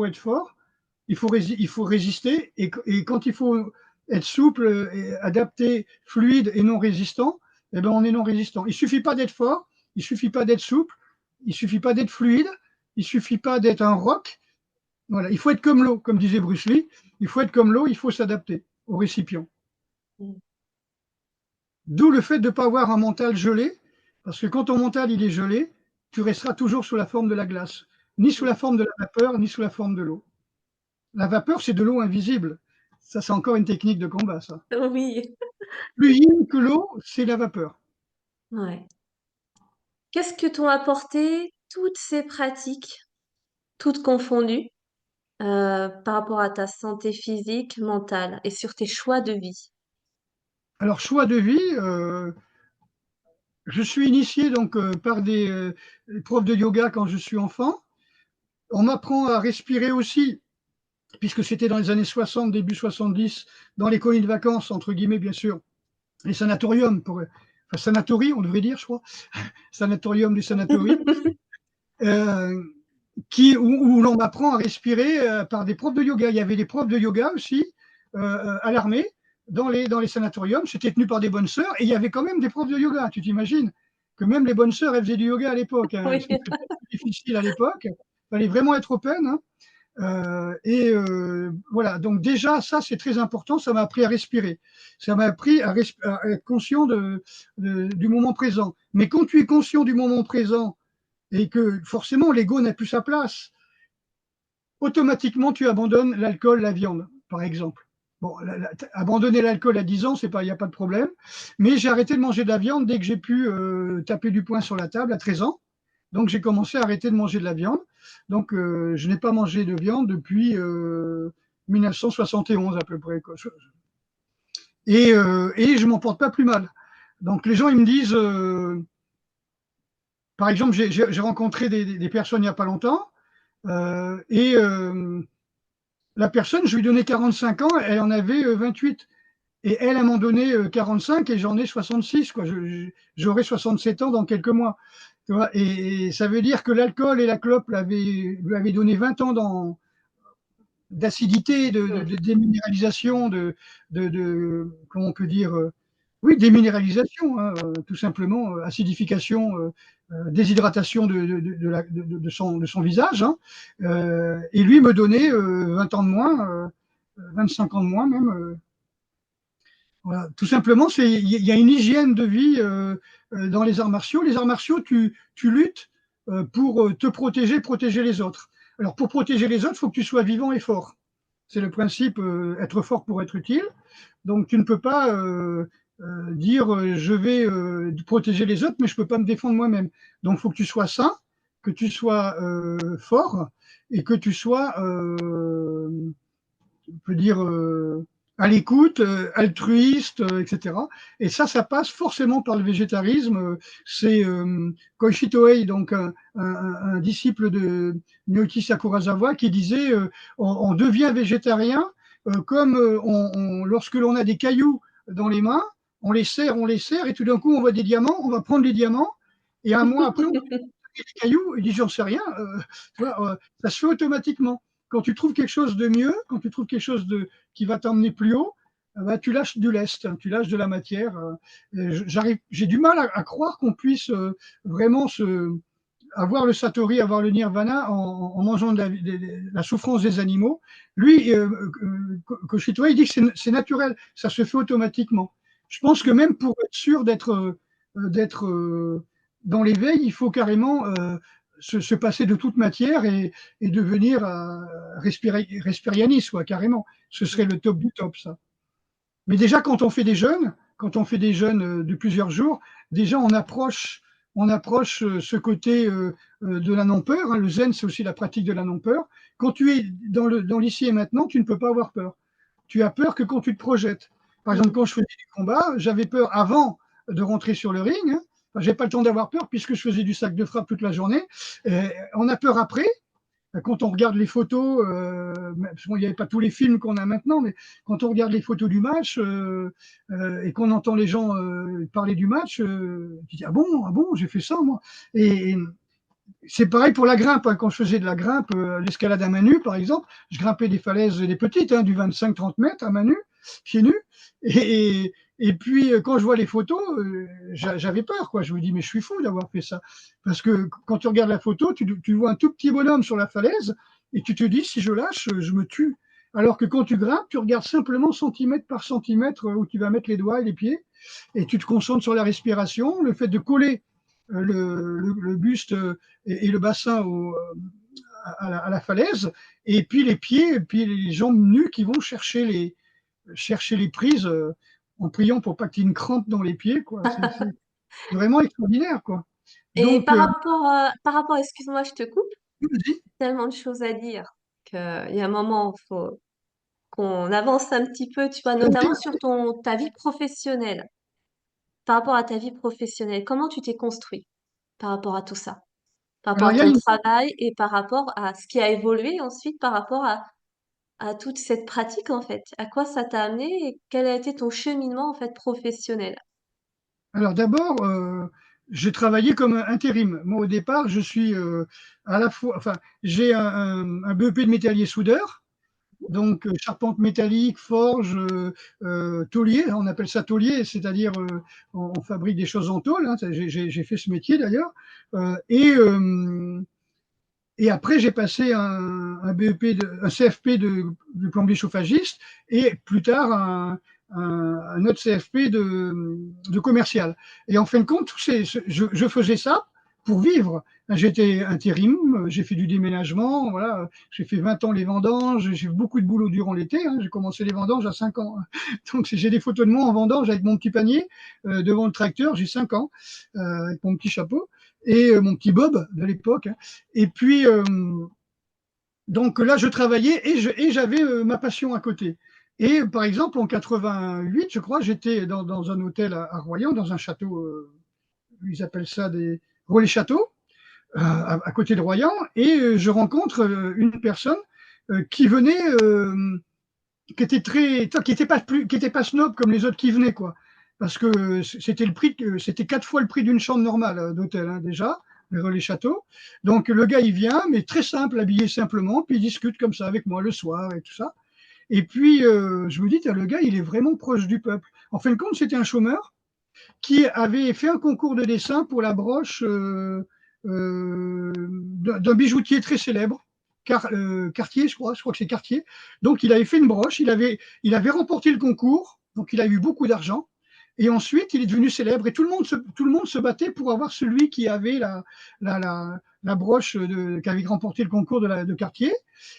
il faut résister, et quand il faut être souple, et adapté, fluide et non résistant, eh ben on est non résistant. Il ne suffit pas d'être fort, il ne suffit pas d'être souple, il ne suffit pas d'être fluide, il ne suffit pas d'être un roc. Voilà, il faut être comme l'eau, comme disait Bruce Lee, il faut être comme l'eau, il faut s'adapter au récipient. D'où le fait de ne pas avoir un mental gelé, parce que quand ton mental il est gelé, tu resteras toujours sous la forme de la glace, ni sous la forme de la vapeur, ni sous la forme de l'eau. La vapeur, c'est de l'eau invisible. Ça, c'est encore une technique de combat, ça. Oui. Plus yin que l'eau, c'est la vapeur. Ouais. Qu'est-ce que t'ont apporté toutes ces pratiques, toutes confondues, par rapport à ta santé physique, mentale et sur tes choix de vie? Alors, choix de vie, je suis initié donc par des profs de yoga quand je suis enfant. On m'apprend à respirer aussi, puisque c'était dans les années 60, début 70, dans les colonies de vacances, entre guillemets, bien sûr, les sanatoriums, enfin, sanatories, on devrait dire, je crois, sanatorium du sanatori. Euh, où l'on apprend à respirer par des profs de yoga. Il y avait des profs de yoga aussi à l'armée, dans les sanatoriums. C'était tenu par des bonnes sœurs, et il y avait quand même des profs de yoga. Tu t'imagines que même les bonnes sœurs, elles faisaient du yoga à l'époque, hein, Oui. ce qui était difficile à l'époque. Il fallait vraiment être open. Hein. Voilà, donc déjà, ça, c'est très important. Ça m'a appris à respirer. Ça m'a appris à être conscient du moment présent. Mais quand tu es conscient du moment présent, et que forcément l'ego n'a plus sa place, automatiquement tu abandonnes l'alcool, la viande, par exemple. Bon, abandonner l'alcool à 10 ans, il n'y a pas de problème. Mais j'ai arrêté de manger de la viande dès que j'ai pu taper du poing sur la table à 13 ans. Donc j'ai commencé à arrêter de manger de la viande. Donc je n'ai pas mangé de viande depuis 1971 à peu près. Quoi. Et je m'en porte pas plus mal. Donc les gens ils me disent, par exemple, j'ai rencontré des personnes il n'y a pas longtemps. Et la personne, je lui donnais 45 ans, elle en avait 28. Et elle, elle m'en donnait 45 et j'en ai 66. Quoi. J'aurai 67 ans dans quelques mois. Tu vois, et ça veut dire que l'alcool et la clope lui avaient donné 20 ans d'acidité, de déminéralisation, comment on peut dire, oui, déminéralisation, hein, tout simplement, acidification déshydratation de son visage, hein, et lui me donnait 20 ans de moins, 25 ans de moins même. Voilà. Tout simplement, il y a une hygiène de vie dans les arts martiaux. Les arts martiaux, tu luttes pour te protéger, protéger les autres. Alors pour protéger les autres, il faut que tu sois vivant et fort. C'est le principe, être fort pour être utile. Donc tu ne peux pas dire je vais protéger les autres, mais je ne peux pas me défendre moi-même. Donc il faut que tu sois sain, que tu sois fort et que tu sois, on peut dire, à l'écoute, altruiste, etc. Et ça passe forcément par le végétarisme. C'est Koichi Tohei, donc un disciple de Naoki Sakurazawa, qui disait on devient végétarien comme lorsque l'on a des cailloux dans les mains, on les serre, et tout d'un coup on voit des diamants, on va prendre les diamants, et un mois après on va les cailloux, il dit j'en sais rien, tu vois, ça se fait automatiquement. Quand tu trouves quelque chose de mieux, quand tu trouves quelque chose qui va t'emmener plus haut, bah, tu lâches du lest, tu lâches de la matière. J'ai du mal à croire qu'on puisse vraiment avoir le satori, avoir le nirvana en mangeant la souffrance des animaux. Lui, Koshito, il dit que c'est naturel, ça se fait automatiquement. Je pense que même pour être sûr d'être dans l'éveil, il faut carrément se passer de toute matière et devenir respirianis, quoi, carrément. Ce serait le top du top, ça. Mais déjà, quand on fait des jeûnes de plusieurs jours, déjà on approche ce côté de la non-peur, hein. Le zen, c'est aussi la pratique de la non-peur. Quand tu es dans l'ici et maintenant, tu ne peux pas avoir peur. Tu as peur que quand tu te projettes. Par exemple, quand je faisais du combat, j'avais peur avant de rentrer sur le ring, hein. Enfin, j'ai pas le temps d'avoir peur puisque je faisais du sac de frappe toute la journée. On a peur après, quand on regarde les photos, il n'y avait pas tous les films qu'on a maintenant, mais quand on regarde les photos du match et qu'on entend les gens parler du match, tu dis ah bon, j'ai fait ça moi. Et c'est pareil pour la grimpe, hein. Quand je faisais de la grimpe, l'escalade à main nue par exemple, je grimpais des falaises, des petites, hein, du 25-30 mètres à main nue, pieds nus. Et puis quand je vois les photos, j'avais peur, quoi. Je me dis mais je suis fou d'avoir fait ça, parce que quand tu regardes la photo, tu vois un tout petit bonhomme sur la falaise et tu te dis si je lâche, je me tue. Alors que quand tu grimpes, tu regardes simplement centimètre par centimètre où tu vas mettre les doigts et les pieds, et tu te concentres sur la respiration, le fait de coller le buste et le bassin à la falaise, et puis les pieds, et puis les jambes nues qui vont chercher les prises en priant pour pas qu'il y ait une crampe dans les pieds, quoi. C'est vraiment extraordinaire, quoi. Et Donc, par rapport, excuse-moi, je te coupe, vas-y. tellement de choses à dire qu'il y a un moment, il faut qu'on avance un petit peu, tu vois, notamment sur ta vie professionnelle. Par rapport à ta vie professionnelle, comment tu t'es construit par rapport à tout ça? Par rapport Alors, à il y a ton une travail et par rapport à ce qui a évolué ensuite par rapport à toute cette pratique, en fait. À quoi ça t'a amené et quel a été ton cheminement, en fait, professionnel? Alors d'abord, j'ai travaillé comme intérim. Moi, au départ, je suis à la fois, enfin, j'ai un BEP de métallier soudeur, donc charpente métallique, forge, tôlier, on appelle ça tôlier, c'est-à-dire on fabrique des choses en tôle, hein. J'ai fait ce métier d'ailleurs. Et après, j'ai passé un BEP, un CFP de plombier chauffagiste, et plus tard un autre CFP de commercial. Et en fin de compte, je faisais ça pour vivre. J'étais intérim, j'ai fait du déménagement, voilà, j'ai fait 20 ans les vendanges, j'ai fait beaucoup de boulot durant l'été, hein. J'ai commencé les vendanges à 5 ans. Donc j'ai des photos de moi en vendange avec mon petit panier devant le tracteur, j'ai 5 ans, avec mon petit chapeau et mon petit bob de l'époque, hein. Et puis, donc là, je travaillais et j'avais ma passion à côté. Et par exemple, en 88, je crois, j'étais dans un hôtel Royan, dans un château, ils appellent ça des relais-châteaux, à côté de Royan, et je rencontre une personne qui venait, qui était qui était pas snob comme les autres qui venaient, quoi. Parce que c'était 4 fois le prix d'une chambre normale d'hôtel, hein, déjà, le relais château. Donc le gars il vient, mais très simple, habillé simplement, puis il discute comme ça avec moi le soir et tout ça. Et puis je me dis, le gars il est vraiment proche du peuple. En fin de compte, c'était un chômeur qui avait fait un concours de dessin pour la broche d'un bijoutier très célèbre, Cartier, je crois que c'est Cartier. Donc il avait fait une broche, il avait remporté le concours, donc il a eu beaucoup d'argent. Et ensuite, il est devenu célèbre et tout le monde se battait pour avoir celui qui avait la broche qui avait remporté le concours de Cartier.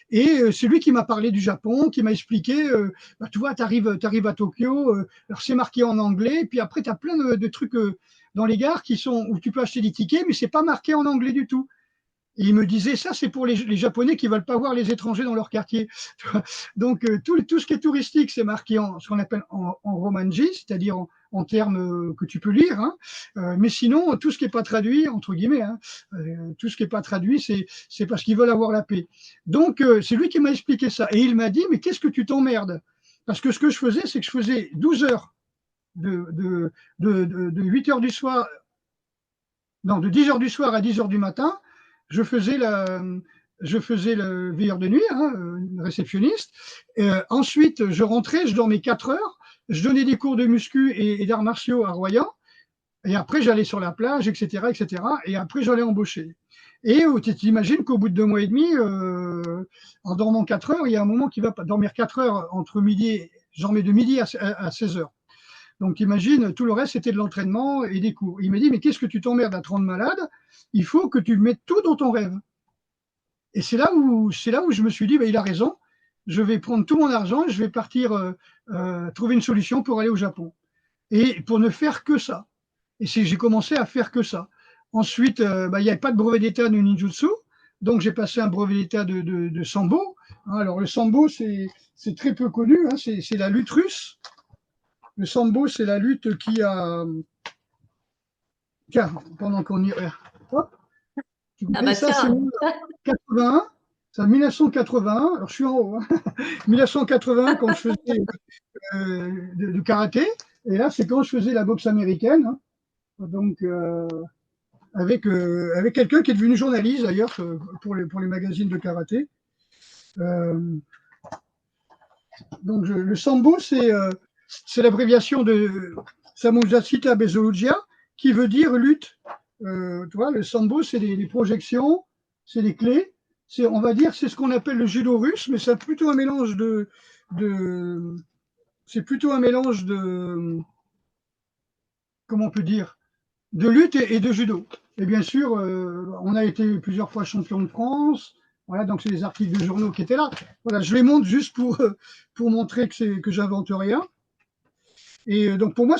Et c'est lui qui m'a parlé du Japon, qui m'a expliqué, bah, tu vois, tu arrives à Tokyo, alors c'est marqué en anglais, puis après, tu as plein de trucs dans les gares où tu peux acheter des tickets, mais c'est pas marqué en anglais du tout. Et il me disait, ça, c'est pour les Japonais qui veulent pas voir les étrangers dans leur quartier. Donc, tout ce qui est touristique, c'est marqué ce qu'on appelle en romanji, c'est-à-dire en termes que tu peux lire. Hein. Mais sinon, tout ce qui n'est pas traduit, entre guillemets, hein, tout ce qui n'est pas traduit, c'est parce qu'ils veulent avoir la paix. Donc, c'est lui qui m'a expliqué ça. Et il m'a dit, mais qu'est-ce que tu t'emmerdes? Parce que ce que je faisais, c'est que je faisais 12 heures de 8 heures du soir, non, de 10 heures du soir à 10 heures du matin, je faisais le veilleur de nuit, hein, réceptionniste. Ensuite, je rentrais, je dormais 4 heures, je donnais des cours de muscu et d'arts martiaux à Royan. Et après, j'allais sur la plage, etc., etc. Et après, j'allais embaucher. Et tu t'imagines qu'au bout de 2 mois et demi, en dormant 4 heures, il y a un moment qui va pas dormir 4 heures entre midi, j'en mets de midi à 16 heures. Donc, imagine, tout le reste, c'était de l'entraînement et des cours. Il m'a dit, mais qu'est-ce que tu t'emmerdes à te rendre malade? Il faut que tu mettes tout dans ton rêve. Et c'est là où je me suis dit, bah, il a raison. Je vais prendre tout mon argent et je vais partir trouver une solution pour aller au Japon. Et pour ne faire que ça. Et j'ai commencé à faire que ça. Ensuite, bah, il n'y avait pas de brevet d'état de ninjutsu. Donc, j'ai passé un brevet d'état de sambo. Alors, le sambo, c'est très peu connu. Hein, c'est la lutte russe. Le sambo, c'est la lutte qui a. Tiens, pendant qu'on y. Hop, tu Ah connais bah ça, c'est tiens, 1981. C'est 1981. Alors, je suis en haut. Hein. 1981, quand je faisais du karaté. Et là, c'est quand je faisais la boxe américaine. Hein. Donc, avec quelqu'un qui est devenu journaliste d'ailleurs pour les magazines de karaté. Euh, donc, le sambo, c'est l'abréviation de Samojashita Bezolugia, qui veut dire lutte. Tu vois, le sambo, c'est les projections, c'est les clés. On va dire, c'est ce qu'on appelle le judo russe, mais c'est plutôt un mélange de c'est plutôt un mélange comment on peut dire, de lutte et de judo. Et bien sûr, on a été plusieurs fois champion de France. Voilà, donc c'est des articles de journaux qui étaient là. Voilà, je les montre juste pour montrer que j'invente rien. Et donc pour moi,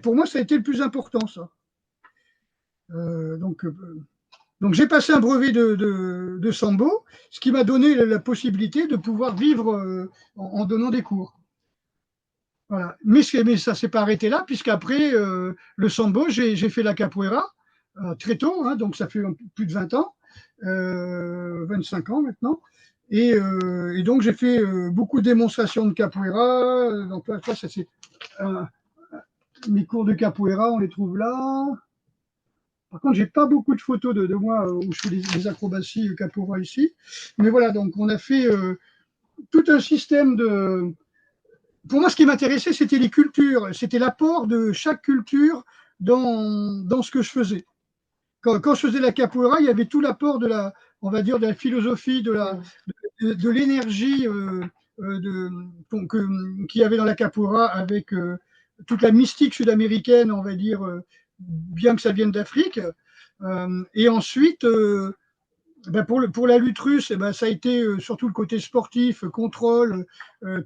pour moi, ça a été le plus important, ça. Euh, donc, euh, donc j'ai passé un brevet de sambo, ce qui m'a donné la possibilité de pouvoir vivre en donnant des cours. Voilà. Mais ça ne s'est pas arrêté là, puisqu'après le sambo, j'ai fait la capoeira très tôt, hein, donc ça fait plus de 20 ans, 25 ans maintenant. Et donc j'ai fait beaucoup de démonstrations de capoeira. Donc là, ça c'est mes cours de capoeira, on les trouve là. Par contre, j'ai pas beaucoup de photos de moi où je fais des acrobaties capoeira ici. Mais voilà, donc on a fait tout un système de, pour moi, ce qui m'intéressait, c'était les cultures, c'était l'apport de chaque culture dans ce que je faisais. Quand je faisais la capoeira, il y avait tout l'apport on va dire, de la philosophie, de l'énergie qu'il y avait dans la capoeira avec toute la mystique sud-américaine, on va dire, bien que ça vienne d'Afrique. Et ensuite, ben pour la lutte russe, eh ben ça a été surtout le côté sportif, contrôle,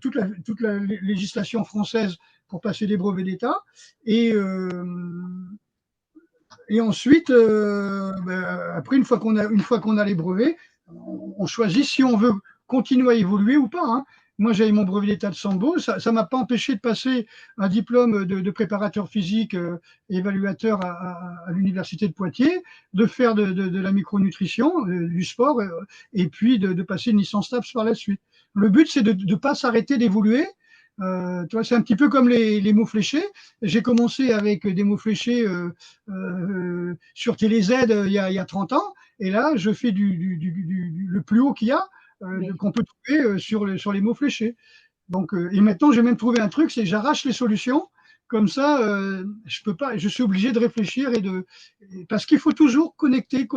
toute la législation française pour passer des brevets d'État. Et, euh, et ensuite, ben, après, une fois qu'on a les brevets, on choisit si on veut continuer à évoluer ou pas. Hein. Moi, j'avais mon brevet d'état de sambo. Ça ne m'a pas empêché de passer un diplôme de préparateur physique et évaluateur à l'université de Poitiers, de faire de la micronutrition, du sport, et puis de passer une licence TAPS par la suite. Le but, c'est de ne pas s'arrêter d'évoluer. Tu vois, c'est un petit peu comme les mots fléchés. J'ai commencé avec des mots fléchés sur TéléZ il y a 30 ans, et là, je fais le plus haut qu'il y a, oui. qu'on peut trouver sur les mots fléchés. Donc, et maintenant, j'ai même trouvé un truc, c'est que j'arrache les solutions Comme ça, je peux pas, je suis obligé de réfléchir parce qu'il faut toujours connecter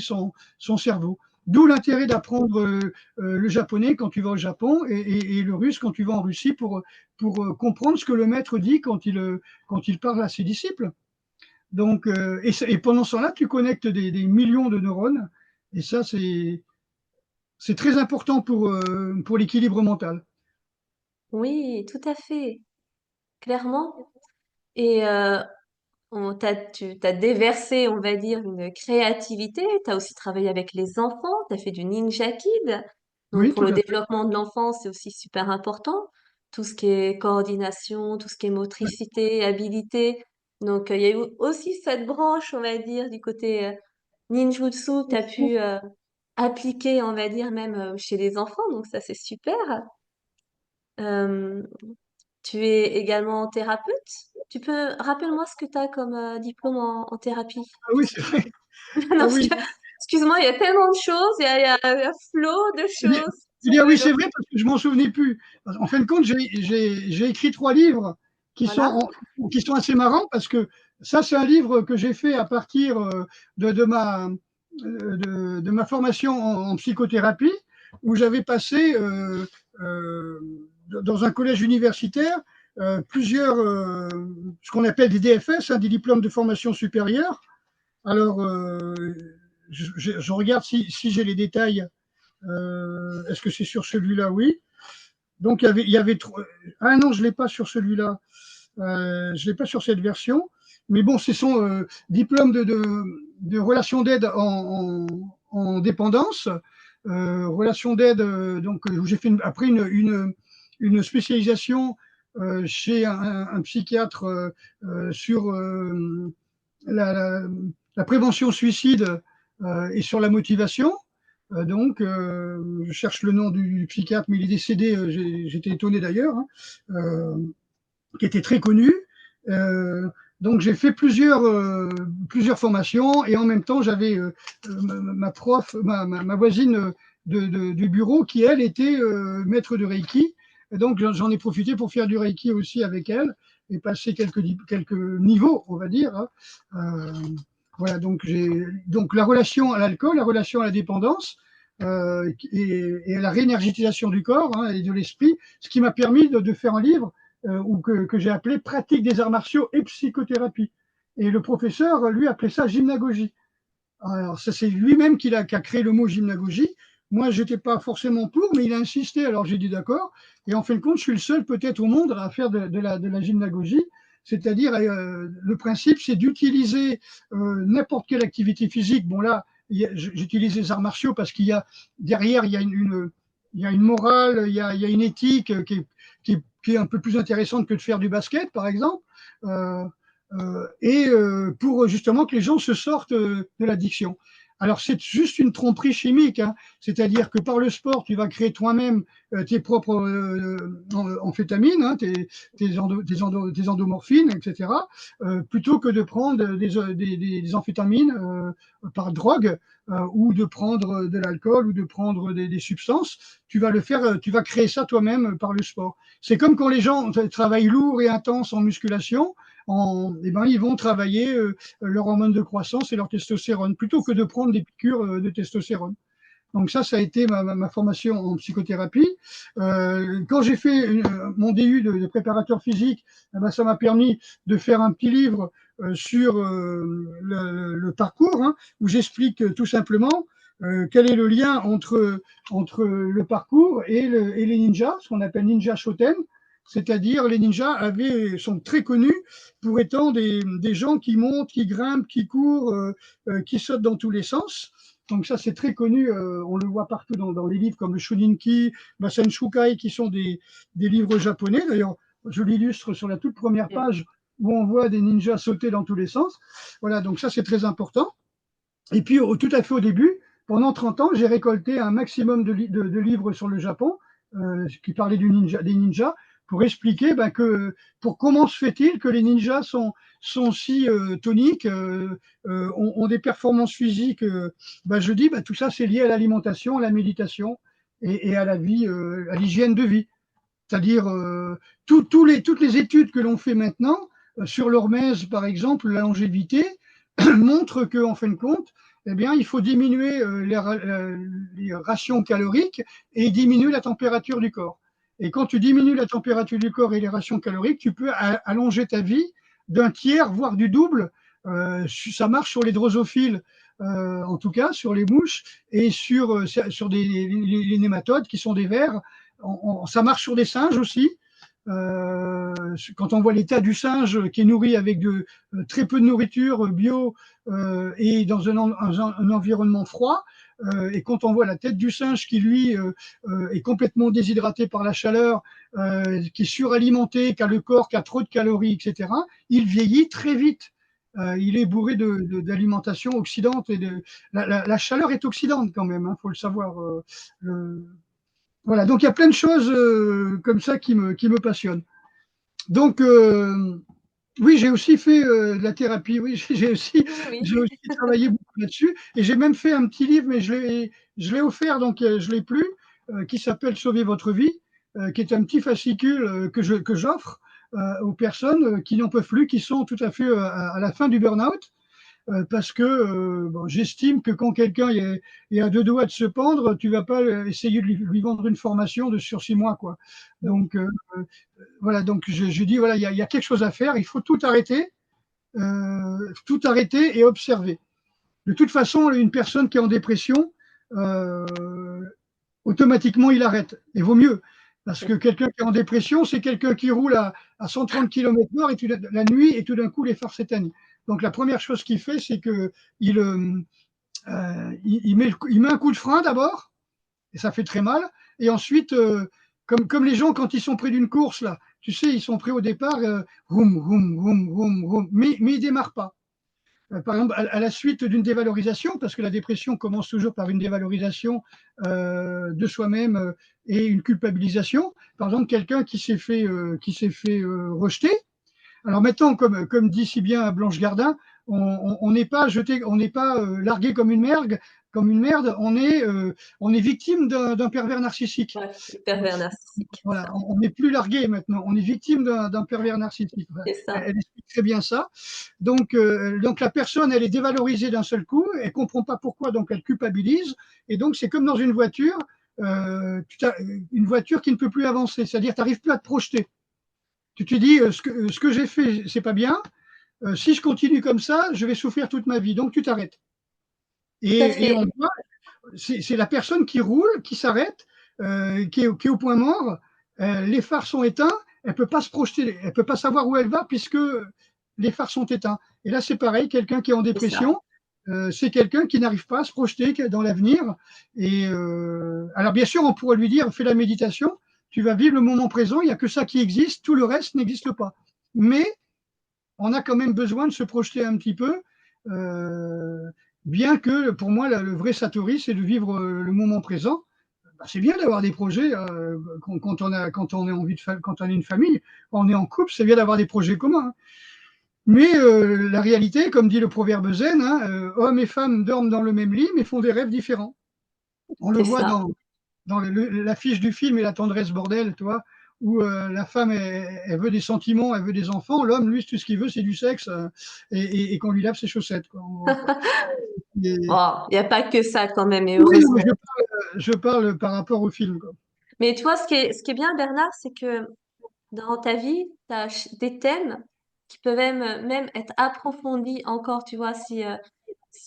son cerveau. D'où l'intérêt d'apprendre le japonais quand tu vas au Japon et le russe quand tu vas en Russie pour comprendre ce que le maître dit quand il parle à ses disciples. Donc, et pendant ce temps-là, tu connectes des millions de neurones. Et ça, c'est très important pour l'équilibre mental. Oui, tout à fait, clairement. Et tu t'as déversé, on va dire, une créativité. Tu as aussi travaillé avec les enfants. Tu as fait du Ninja Kid. Donc, Oui, pour tout le à fait. développement de l'enfant, c'est aussi super important. Tout ce qui est coordination, tout ce qui est motricité, habilité. Donc, il y a eu aussi cette branche, on va dire, du côté ninjutsu que tu as pu appliquer, on va dire, même chez les enfants. Donc, ça, c'est super. Euh, Tu es également thérapeute? Tu peux, rappelle-moi ce que tu as comme diplôme en thérapie Ah oui, c'est vrai. physique. Non, Ah parce oui. que, excuse-moi, il y a tellement de choses, il y a un flot de Eh bien, choses. eh bien, Oui, oui, donc, c'est vrai parce que je m'en souvenais plus. En fin de compte, j'ai écrit 3 livres qui sont, voilà. qui sont assez marrants parce que ça, c'est un livre que j'ai fait à partir de ma formation en psychothérapie où j'avais passé euh, dans un collège universitaire plusieurs, ce qu'on appelle des DFS, hein, des diplômes de formation supérieure. Alors, je regarde si j'ai les détails. Est-ce que c'est sur celui-là? Oui. Donc, il y avait ah non, je ne l'ai pas sur celui-là. Je ne l'ai pas sur cette version. Mais bon, c'est son diplôme de relation d'aide en dépendance. Relation d'aide, donc, où j'ai fait après une spécialisation chez un psychiatre sur la, la, la, prévention suicide et sur la motivation. Je cherche le nom du psychiatre, mais il est décédé, j'étais étonné d'ailleurs, hein, qui était très connu. Donc j'ai fait plusieurs formations et en même temps j'avais ma prof, ma voisine du bureau qui elle était maître de Reiki. Et donc j'en ai profité pour faire du Reiki aussi avec elle et passer quelques niveaux, on va dire, hein. Euh, voilà, donc la relation à l'alcool, la relation à la dépendance et à la réénergétisation du corps, hein, et de l'esprit, ce qui m'a permis de faire un livre ou que j'ai appelé pratique des arts martiaux et psychothérapie. Et le professeur, lui, appelait ça gymnagogie. Alors, ça, c'est lui-même qui a créé le mot gymnagogie. Moi, je n'étais pas forcément pour, mais il a insisté, alors j'ai dit d'accord. Et en fin de compte, je suis le seul peut-être au monde à faire de la gymnagogie. C'est-à-dire, le principe, c'est d'utiliser n'importe quelle activité physique. Bon, là, j'utilise les arts martiaux parce qu'il y a derrière, il y a une morale, il y a une éthique qui est un peu plus intéressante que de faire du basket, par exemple. Euh, pour justement que les gens se sortent de l'addiction. Alors c'est juste une tromperie chimique, hein. C'est-à-dire que par le sport, tu vas créer toi-même tes propres amphétamines, hein, tes endomorphines, etc., plutôt que de prendre des amphétamines par drogue ou de prendre de l'alcool ou de prendre des substances. Tu vas le faire, tu vas créer ça toi-même par le sport. C'est comme quand les gens travaillent lourd et intense en musculation, eh ben, ils vont travailler leur hormone de croissance et leur testostérone, plutôt que de prendre des piqûres de testostérone. Donc ça a été ma formation en psychothérapie. Quand j'ai fait mon DU de préparateur physique, eh ben, ça m'a permis de faire un petit livre sur le parcours, hein, où j'explique tout simplement quel est le lien entre le parcours et les ninjas, ce qu'on appelle ninja shoten, c'est-à-dire les ninjas sont très connus pour étant des gens qui montent, qui grimpent, qui courent, qui sautent dans tous les sens. Donc ça, c'est très connu, on le voit partout dans les livres comme le Shoninki, Masen Shukai, qui sont des livres japonais. D'ailleurs, je l'illustre sur la toute première page où on voit des ninjas sauter dans tous les sens. Voilà, donc ça, c'est très important. Et puis, tout à fait au début, pendant 30 ans, j'ai récolté un maximum de livres sur le Japon qui parlaient des ninjas pour expliquer pour comment se fait-il que les ninjas sont si toniques, ont des performances physiques. Je dis, tout ça, c'est lié à l'alimentation, à la méditation et à la vie, à l'hygiène de vie. C'est-à-dire, toutes les études que l'on fait maintenant sur l'hormèse, par exemple, la longévité, montre qu'en fin de compte, eh bien, il faut diminuer les rations caloriques et diminuer la température du corps. Et quand tu diminues la température du corps et les rations caloriques, tu peux allonger ta vie d'un tiers, voire du double. Ça marche sur les drosophiles, en tout cas, sur les mouches, et sur les nématodes qui sont des vers. Ça marche sur des singes aussi. Quand on voit l'état du singe qui est nourri avec très peu de nourriture bio et dans un environnement froid, et quand on voit la tête du singe qui, lui, est complètement déshydraté par la chaleur, qui est suralimenté, qui a le corps qui a trop de calories, etc., il vieillit très vite. Il est bourré d'alimentation oxydante. La chaleur est oxydante quand même, il faut le savoir. Voilà, donc il y a plein de choses comme ça qui me passionnent. Donc, oui, j'ai aussi fait de la thérapie, oui, Oui, oui. j'ai aussi travaillé beaucoup là-dessus. Et j'ai même fait un petit livre, mais je l'ai offert, donc je ne l'ai plus, qui s'appelle Sauver votre vie, qui est un petit fascicule que j'offre aux personnes qui n'en peuvent plus, qui sont tout à fait à la fin du burn-out. Parce que bon, j'estime que quand quelqu'un est à deux doigts de se pendre, tu vas pas essayer de lui vendre une formation de sur 6 mois, quoi. Donc voilà, donc je dis voilà, il y a quelque chose à faire, il faut tout arrêter et observer. De toute façon, une personne qui est en dépression, euh, automatiquement il arrête. Et vaut mieux. Parce que quelqu'un qui est en dépression, c'est quelqu'un qui roule à 130 km/h et la nuit et tout d'un coup les phares s'éteignent. Donc la première chose qu'il fait, c'est qu'il met un coup de frein d'abord, et ça fait très mal. Et ensuite, comme les gens quand ils sont près d'une course, là, tu sais, ils sont prêts au départ, roum, roum, roum, roum, roum, mais ils ne démarrent pas. Par exemple, à la suite d'une dévalorisation, parce que la dépression commence toujours par une dévalorisation de soi-même et une culpabilisation. Par exemple, quelqu'un qui s'est fait rejeter. Alors maintenant, comme dit si bien Blanche Gardin, on n'est pas jeté, on n'est pas largué comme une merde, on est victime d'un pervers narcissique. Ouais, le pervers narcissique, c'est Voilà, ça. on n'est plus largué maintenant, on est victime d'un pervers narcissique. C'est Elle ça. explique très bien ça. Donc la personne, elle est dévalorisée d'un seul coup, elle ne comprend pas pourquoi, donc elle culpabilise. Et donc c'est comme dans une voiture, une voiture qui ne peut plus avancer, c'est-à-dire tu n'arrives plus à te projeter. Tu te dis, ce que j'ai fait, c'est pas bien. Si je continue comme ça, je vais souffrir toute ma vie. Donc tu t'arrêtes. Tout à Et fait. on voit, c'est la personne qui roule, qui s'arrête, qui est au point mort. Les phares sont éteints. Elle ne peut pas se projeter. Elle ne peut pas savoir où elle va puisque les phares sont éteints. Et là, c'est pareil. Quelqu'un qui est en C'est ça. dépression, c'est quelqu'un qui n'arrive pas à se projeter dans l'avenir. Et alors, bien sûr, on pourrait lui dire, fais la méditation. Tu vas vivre le moment présent. Il n'y a que ça qui existe. Tout le reste n'existe pas. Mais on a quand même besoin de se projeter un petit peu, euh, bien que pour moi, le vrai Satori, c'est de vivre le moment présent. Bah, c'est bien d'avoir des projets quand on a envie quand on a une famille, quand on est en couple, c'est bien d'avoir des projets communs. Hein. Mais la réalité, comme dit le proverbe zen, hein, hommes et femmes dorment dans le même lit, mais font des rêves différents. On le C'est voit ça. dans l'affiche du film et la tendresse bordel, toi, où la femme, elle veut des sentiments, elle veut des enfants. L'homme, lui, tout ce qu'il veut, c'est du sexe et qu'on lui lave ses chaussettes. Quoi. Et- Oh, il n'y a pas que ça quand même, et Oui, non, mais heureusement. je parle par rapport au film. Quoi. Mais tu vois, ce qui est bien, Bernard, c'est que dans ta vie, tu as des thèmes qui peuvent même être approfondis encore, tu vois, si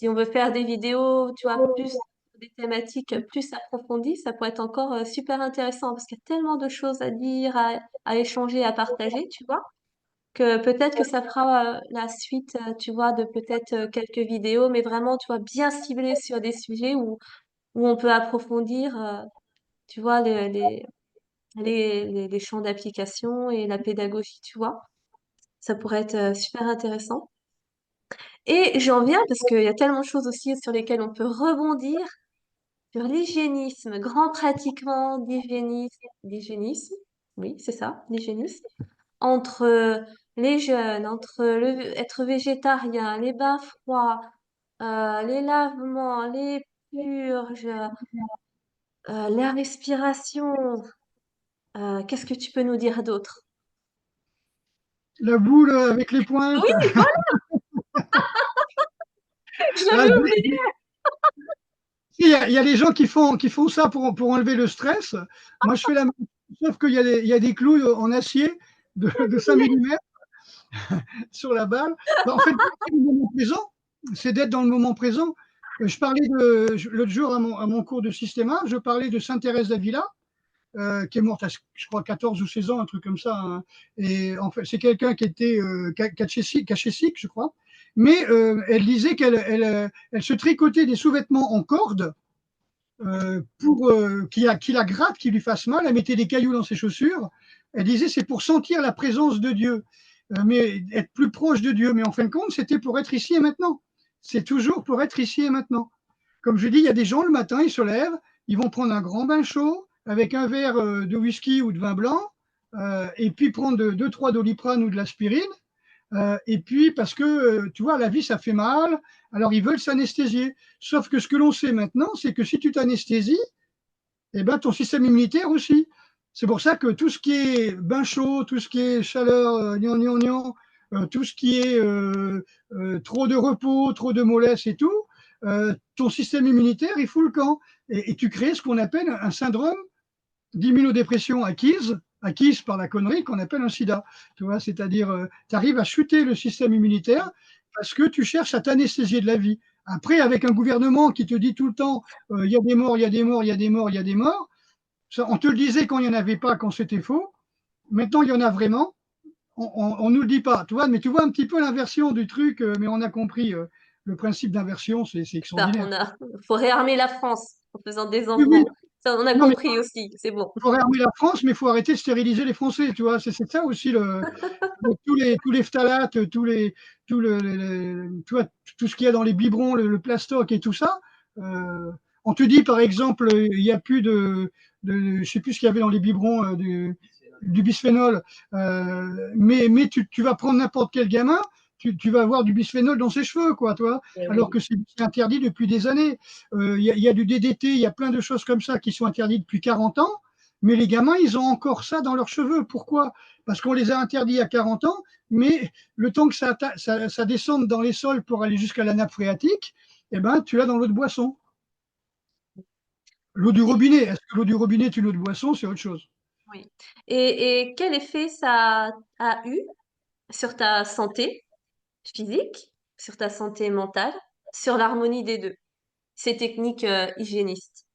on veut faire des vidéos, tu vois, plus des thématiques plus approfondies, ça peut être encore super intéressant parce qu'il y a tellement de choses à dire, à échanger, à partager, tu vois, que peut-être que ça fera la suite, tu vois, de peut-être quelques vidéos, mais vraiment, tu vois, bien ciblées sur des sujets où on peut approfondir, tu vois, les champs d'application et la pédagogie, tu vois. Ça pourrait être super intéressant. Et j'en viens parce qu'il y a tellement de choses aussi sur lesquelles on peut rebondir sur l'hygiénisme, grand pratiquant d'hygiénisme, oui, c'est ça, l'hygiénisme, entre les jeunes, entre être végétarien, les bains froids, les lavements, les purges, la respiration. Qu'est-ce que tu peux nous dire d'autre? la boule avec les pointes. Oui, je Ah, l'avais oublié. il y a des gens qui font ça pour enlever le stress. Moi, je fais la même chose, sauf il y a des clous en acier de 5 millimètres sur la balle. Bah, en fait, c'est le moment présent, c'est d'être dans le moment présent. Je parlais l'autre jour à mon cours de systéma, je parlais de Sainte Thérèse d'Avila, qui est morte à, je crois, 14 ou 16 ans, un truc comme ça, hein. Et en fait, c'est quelqu'un qui était cachésique, je crois. Mais elle disait elle se tricotait des sous-vêtements en corde pour qui la gratte, qui lui fasse mal. Elle mettait des cailloux dans ses chaussures. Elle disait c'est pour sentir la présence de Dieu, mais être plus proche de Dieu. Mais en fin de compte, c'était pour être ici et maintenant. C'est toujours pour être ici et maintenant. Comme je dis, il y a des gens le matin, ils se lèvent, ils vont prendre un grand bain chaud avec un verre de whisky ou de vin blanc, et puis prendre 2-3 doliprane ou de l'aspirine. Et puis, parce que, tu vois, la vie, ça fait mal, alors ils veulent s'anesthésier. Sauf que ce que l'on sait maintenant, c'est que si tu t'anesthésies, eh ben, ton système immunitaire aussi. C'est pour ça que tout ce qui est bain chaud, tout ce qui est chaleur, tout ce qui est trop de repos, trop de mollesse et tout, ton système immunitaire, il fout le camp. Et tu crées ce qu'on appelle un syndrome d'immunodépression acquise par la connerie qu'on appelle un sida. Tu vois, c'est-à-dire, tu arrives à chuter le système immunitaire parce que tu cherches à t'anesthésier de la vie. Après, avec un gouvernement qui te dit tout le temps, il y a des morts, il y a des morts, il y a des morts, il y a des morts, ça, on te le disait quand il n'y en avait pas, quand c'était faux. Maintenant, il y en a vraiment. On ne nous le dit pas. Tu vois, mais tu vois un petit peu l'inversion du truc, mais on a compris le principe d'inversion, c'est Ça, extraordinaire. faut réarmer la France en faisant des Oui, oui. enfants. Ça, on a Non, mais compris aussi, c'est bon. il faut réarmer la France, mais il faut arrêter de stériliser les Français. Tu vois, c'est ça aussi tous les phtalates, tu vois, tout ce qu'il y a dans les biberons, le plastoc et tout ça. Euh, on te dit par exemple, il n'y a plus je sais plus ce qu'il y avait dans les biberons du bisphénol, mais tu vas prendre n'importe quel gamin, tu vas avoir du bisphénol dans ses cheveux, quoi, toi, Eh alors oui. que c'est interdit depuis des années. Il y a du DDT, il y a plein de choses comme ça qui sont interdites depuis 40 ans, mais les gamins, ils ont encore ça dans leurs cheveux. Pourquoi? Parce qu'on les a interdits à 40 ans, mais le temps que ça descende dans les sols pour aller jusqu'à la nappe phréatique, eh ben, tu l'as dans l'eau de boisson. L'eau du Et, robinet, est-ce que l'eau du robinet est une eau de boisson? C'est autre chose. oui. Et quel effet ça a eu sur ta santé physique, sur ta santé mentale, sur l'harmonie des deux, ces techniques hygiénistes?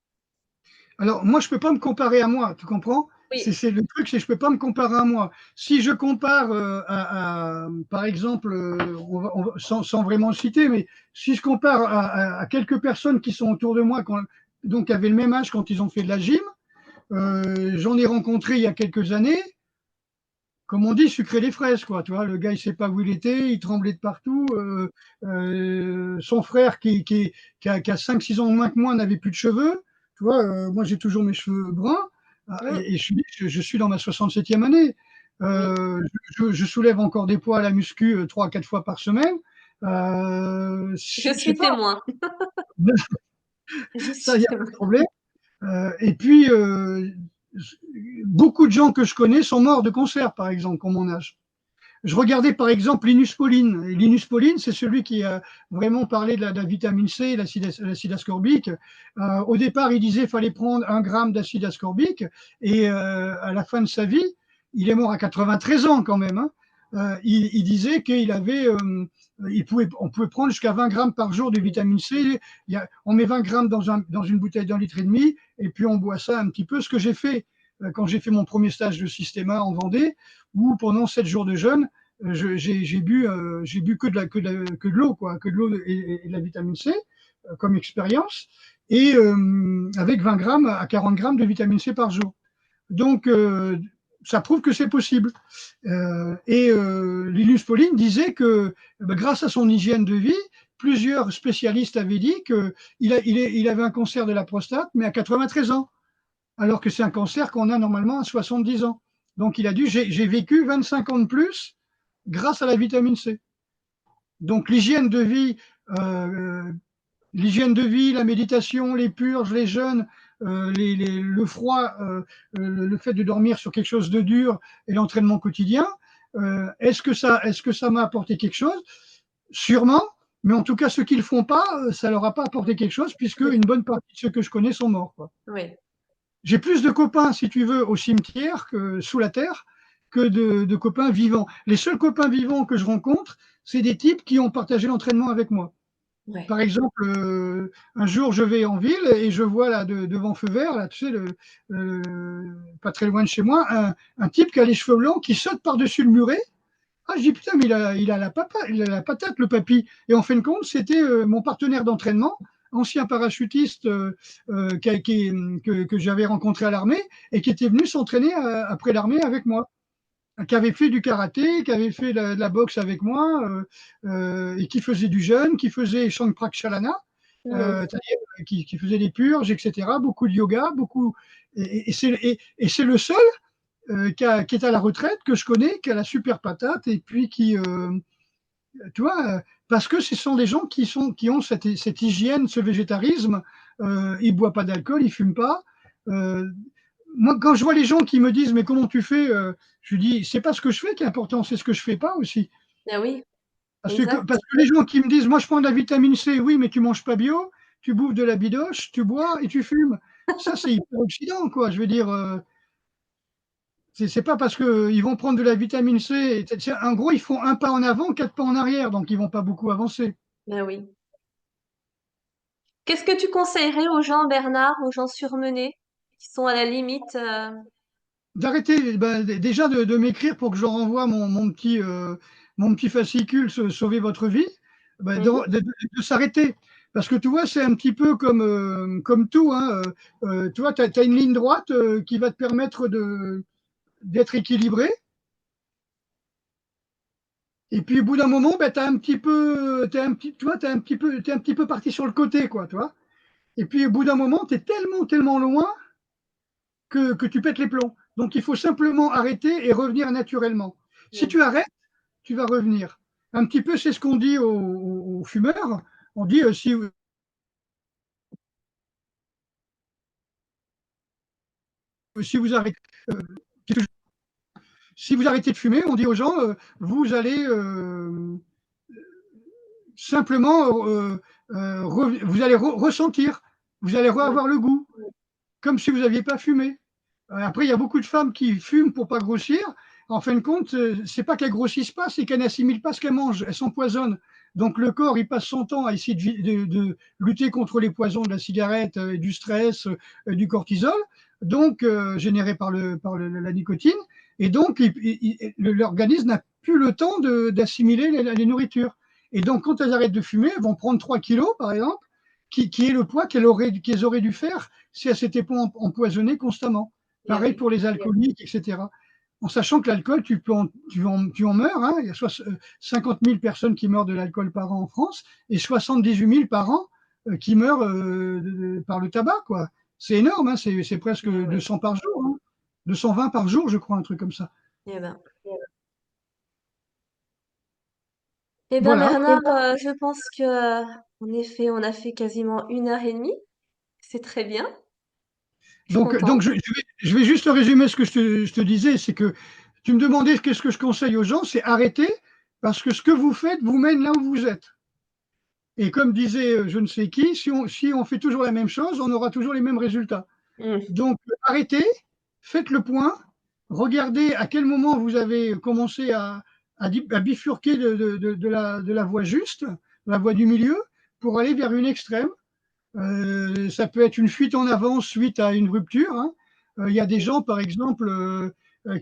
Alors, moi, je ne peux pas me comparer à moi, tu comprends? Oui, Le truc, c'est que je ne peux pas me comparer à moi. Si je compare par exemple, sans vraiment le citer, mais si je compare à quelques personnes qui sont autour de moi, donc qui avaient le même âge quand ils ont fait de la gym, j'en ai rencontré il y a quelques années, comme on dit, sucrer les fraises, quoi. Tu vois, le gars, il sait pas où il était, il tremblait de partout. Son frère, qui a 5-6 ans de moins que moi, n'avait plus de cheveux. Tu vois, moi, j'ai toujours mes cheveux bruns. mm, Et je suis dans ma 67e année. oui, Je soulève encore des poids à la muscu 3 à 4 fois par semaine. je Je sais suis pas, témoin. Je ça, suis il n'y a pas témoin. de problème. Et puis, beaucoup de gens que je connais sont morts de cancer, par exemple, à mon âge. Je regardais par exemple Linus Pauling. Et Linus Pauling, c'est celui qui a vraiment parlé de la vitamine C, l'acide ascorbique. Au départ, il disait qu'il fallait prendre 1 gramme d'acide ascorbique. Et à la fin de sa vie, il est mort à 93 ans quand même, hein. Il disait on pouvait prendre jusqu'à 20 grammes par jour de vitamine C. On met 20 grammes dans une bouteille d'1,5 litre et puis on boit ça un petit peu. Ce que j'ai fait quand j'ai fait mon premier stage de systéma en Vendée, où pendant 7 jours de jeûne, j'ai bu que de l'eau, quoi, que de l'eau et de la vitamine C comme expérience, et avec 20 grammes à 40 grammes de vitamine C par jour. Donc, ça prouve que c'est possible. Linus Pauling disait que grâce à son hygiène de vie, plusieurs spécialistes avaient dit qu'il avait un cancer de la prostate, mais à 93 ans, alors que c'est un cancer qu'on a normalement à 70 ans. Donc, il a dit, j'ai vécu 25 ans de plus grâce à la vitamine C. Donc, l'hygiène de vie, la méditation, les purges, les jeûnes, le froid, le fait de dormir sur quelque chose de dur et l'entraînement quotidien, Est-ce que ça m'a apporté quelque chose? Sûrement, mais en tout cas, ceux qui ne le font pas, ça leur a pas apporté quelque chose, puisque Oui, une bonne partie de ceux que je connais sont morts, quoi. oui, J'ai plus de copains, si tu veux, au cimetière que sous la terre, que de copains vivants. Les seuls copains vivants que je rencontre, c'est des types qui ont partagé l'entraînement avec moi. ouais. Par exemple, un jour, je vais en ville et je vois là, devant Feu Vert, là, tu sais, pas très loin de chez moi, un type qui a les cheveux blancs qui saute par-dessus le muret. Ah, je dis putain, mais il a la patate, le papy. Et en fin de compte, c'était mon partenaire d'entraînement, ancien parachutiste que j'avais rencontré à l'armée et qui était venu s'entraîner après l'armée avec moi, qui avait fait du karaté, qui avait fait de la boxe avec moi, et qui faisait du jeûne, qui faisait Shangprak Chalana, Hmm. c'est-à-dire qui faisait des purges, etc., beaucoup de yoga, beaucoup. Et c'est le seul qui est à la retraite, que je connais, qui a la super patate, et puis tu vois, parce que ce sont des gens qui ont cette hygiène, ce végétarisme, ils ne boivent pas d'alcool, ils ne fument pas. Euh, Moi, quand je vois les gens qui me disent, mais comment tu fais, je lui dis, c'est pas ce que je fais qui est important, c'est ce que je fais pas aussi. Ah oui, Parce exact. que les gens qui me disent, moi je prends de la vitamine C, oui, mais tu manges pas bio, tu bouffes de la bidoche, tu bois et tu fumes. Ça, c'est hyper oxydant, quoi. Je veux dire, c'est pas parce qu'ils vont prendre de la vitamine C. En gros, ils font un pas en avant, quatre pas en arrière, donc ils vont pas beaucoup avancer. Ah oui. Qu'est-ce que tu conseillerais aux gens, Bernard, aux gens surmenés, qui sont à la limite, D'arrêter, ben, déjà de m'écrire pour que je renvoie mon petit fascicule Sauver votre vie, ben, mhm. de s'arrêter. Parce que tu vois, c'est un petit peu comme tout, hein. Tu vois, tu as une ligne droite qui va te permettre d'être équilibré. Et puis au bout d'un moment, ben, t'es un petit peu parti sur le côté, quoi, tu vois. Et puis au bout d'un moment, tu es tellement loin que tu pètes les plombs. Donc il faut simplement arrêter et revenir naturellement. Si Mm. tu arrêtes, tu vas revenir. Un petit peu, c'est ce qu'on dit aux fumeurs. On dit si vous arrêtez, euh, si vous arrêtez de fumer, on dit aux gens, vous allez simplement, vous allez ressentir, vous allez Ouais. avoir le goût, comme si vous n'aviez pas fumé. Après, il y a beaucoup de femmes qui fument pour pas grossir. En fin de compte, c'est pas qu'elles grossissent pas, c'est qu'elles n'assimilent pas ce qu'elles mangent. Elles s'empoisonnent. Donc le corps, il passe son temps à essayer de lutter contre les poisons de la cigarette, du stress, du cortisol, donc généré la nicotine. Et donc, l'organisme n'a plus le temps d'assimiler les nourritures. Et donc, quand elles arrêtent de fumer, elles vont prendre 3 kilos, par exemple, qui est le poids qu'elles auraient dû faire si elles s'étaient pas empoisonnées constamment. Ah Pareil oui. pour les alcooliques, etc. En sachant que l'alcool, tu en meurs. Hein. Il y a 50 000 personnes qui meurent de l'alcool par an en France et 78 000 par an qui meurent par le tabac, quoi. C'est énorme, hein. C'est presque Ah oui. 200 par jour. Hein. 220 par jour, je crois, un truc comme ça. Eh ben. Eh ben, Voilà. Bernard, je pense que, en effet, on a fait quasiment 1 heure et demie. C'est très bien. Je suis Donc contente. je vais juste résumer ce que je te disais, c'est que tu me demandais qu'est-ce que je conseille aux gens, c'est arrêter, parce que ce que vous faites vous mène là où vous êtes. Et comme disait je ne sais qui, si on fait toujours la même chose, on aura toujours les mêmes résultats. Mm. Donc arrêtez, faites le point, regardez à quel moment vous avez commencé à bifurquer de la voie juste, la voie du milieu, pour aller vers une extrême. Ça peut être une fuite en avant suite à une rupture. Hein. Il y a des gens, par exemple,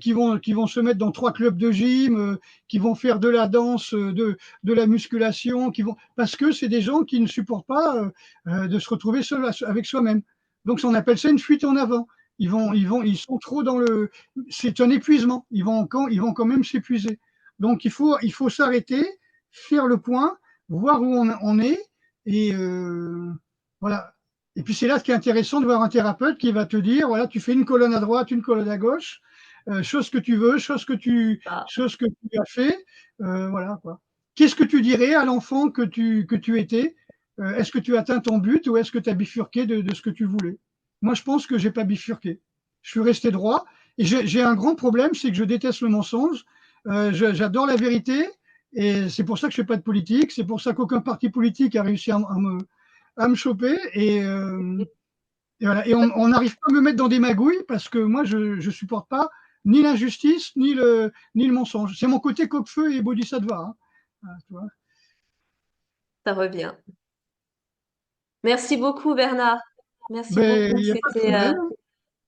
qui vont se mettre dans 3 clubs de gym, qui vont faire de la danse, de la musculation, parce que c'est des gens qui ne supportent pas de se retrouver seul avec soi-même. Donc, on appelle ça une fuite en avant. Ils sont trop dans le. C'est un épuisement. Ils vont quand même s'épuiser. Donc, il faut s'arrêter, faire le point, voir où on est et voilà. Et puis c'est là ce qui est intéressant de voir un thérapeute qui va te dire, voilà, tu fais une colonne à droite, une colonne à gauche, chose que tu veux, Ah, chose que tu as fait, voilà quoi. Qu'est-ce que tu dirais à l'enfant que tu étais? Est-ce que tu as atteint ton but ou est-ce que tu as bifurqué de ce que tu voulais? Moi, je pense que j'ai pas bifurqué. Je suis resté droit et j'ai un grand problème, c'est que je déteste le mensonge J'adore la vérité et c'est pour ça que je fais pas de politique. C'est pour ça qu'aucun parti politique a réussi à me choper. Et voilà. Et on n'arrive pas à me mettre dans des magouilles parce que moi, je supporte pas ni l'injustice ni le mensonge. C'est mon côté coq-feu et bodhisattva. Hein. Ah, tu vois. Ça revient. Merci beaucoup, Bernard. Merci Ben, beaucoup. il n'y a pas de C'était problème.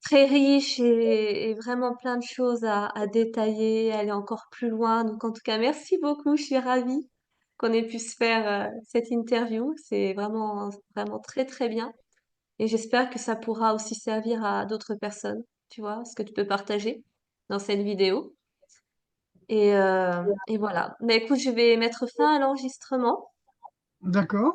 très riche et vraiment plein de choses à détailler, aller encore plus loin. Donc, en tout cas, merci beaucoup. Je suis ravie qu'on ait pu se faire cette interview. C'est vraiment, vraiment très, très bien. Et j'espère que ça pourra aussi servir à d'autres personnes, tu vois, ce que tu peux partager dans cette vidéo. Et voilà. Mais écoute, je vais mettre fin à l'enregistrement. D'accord.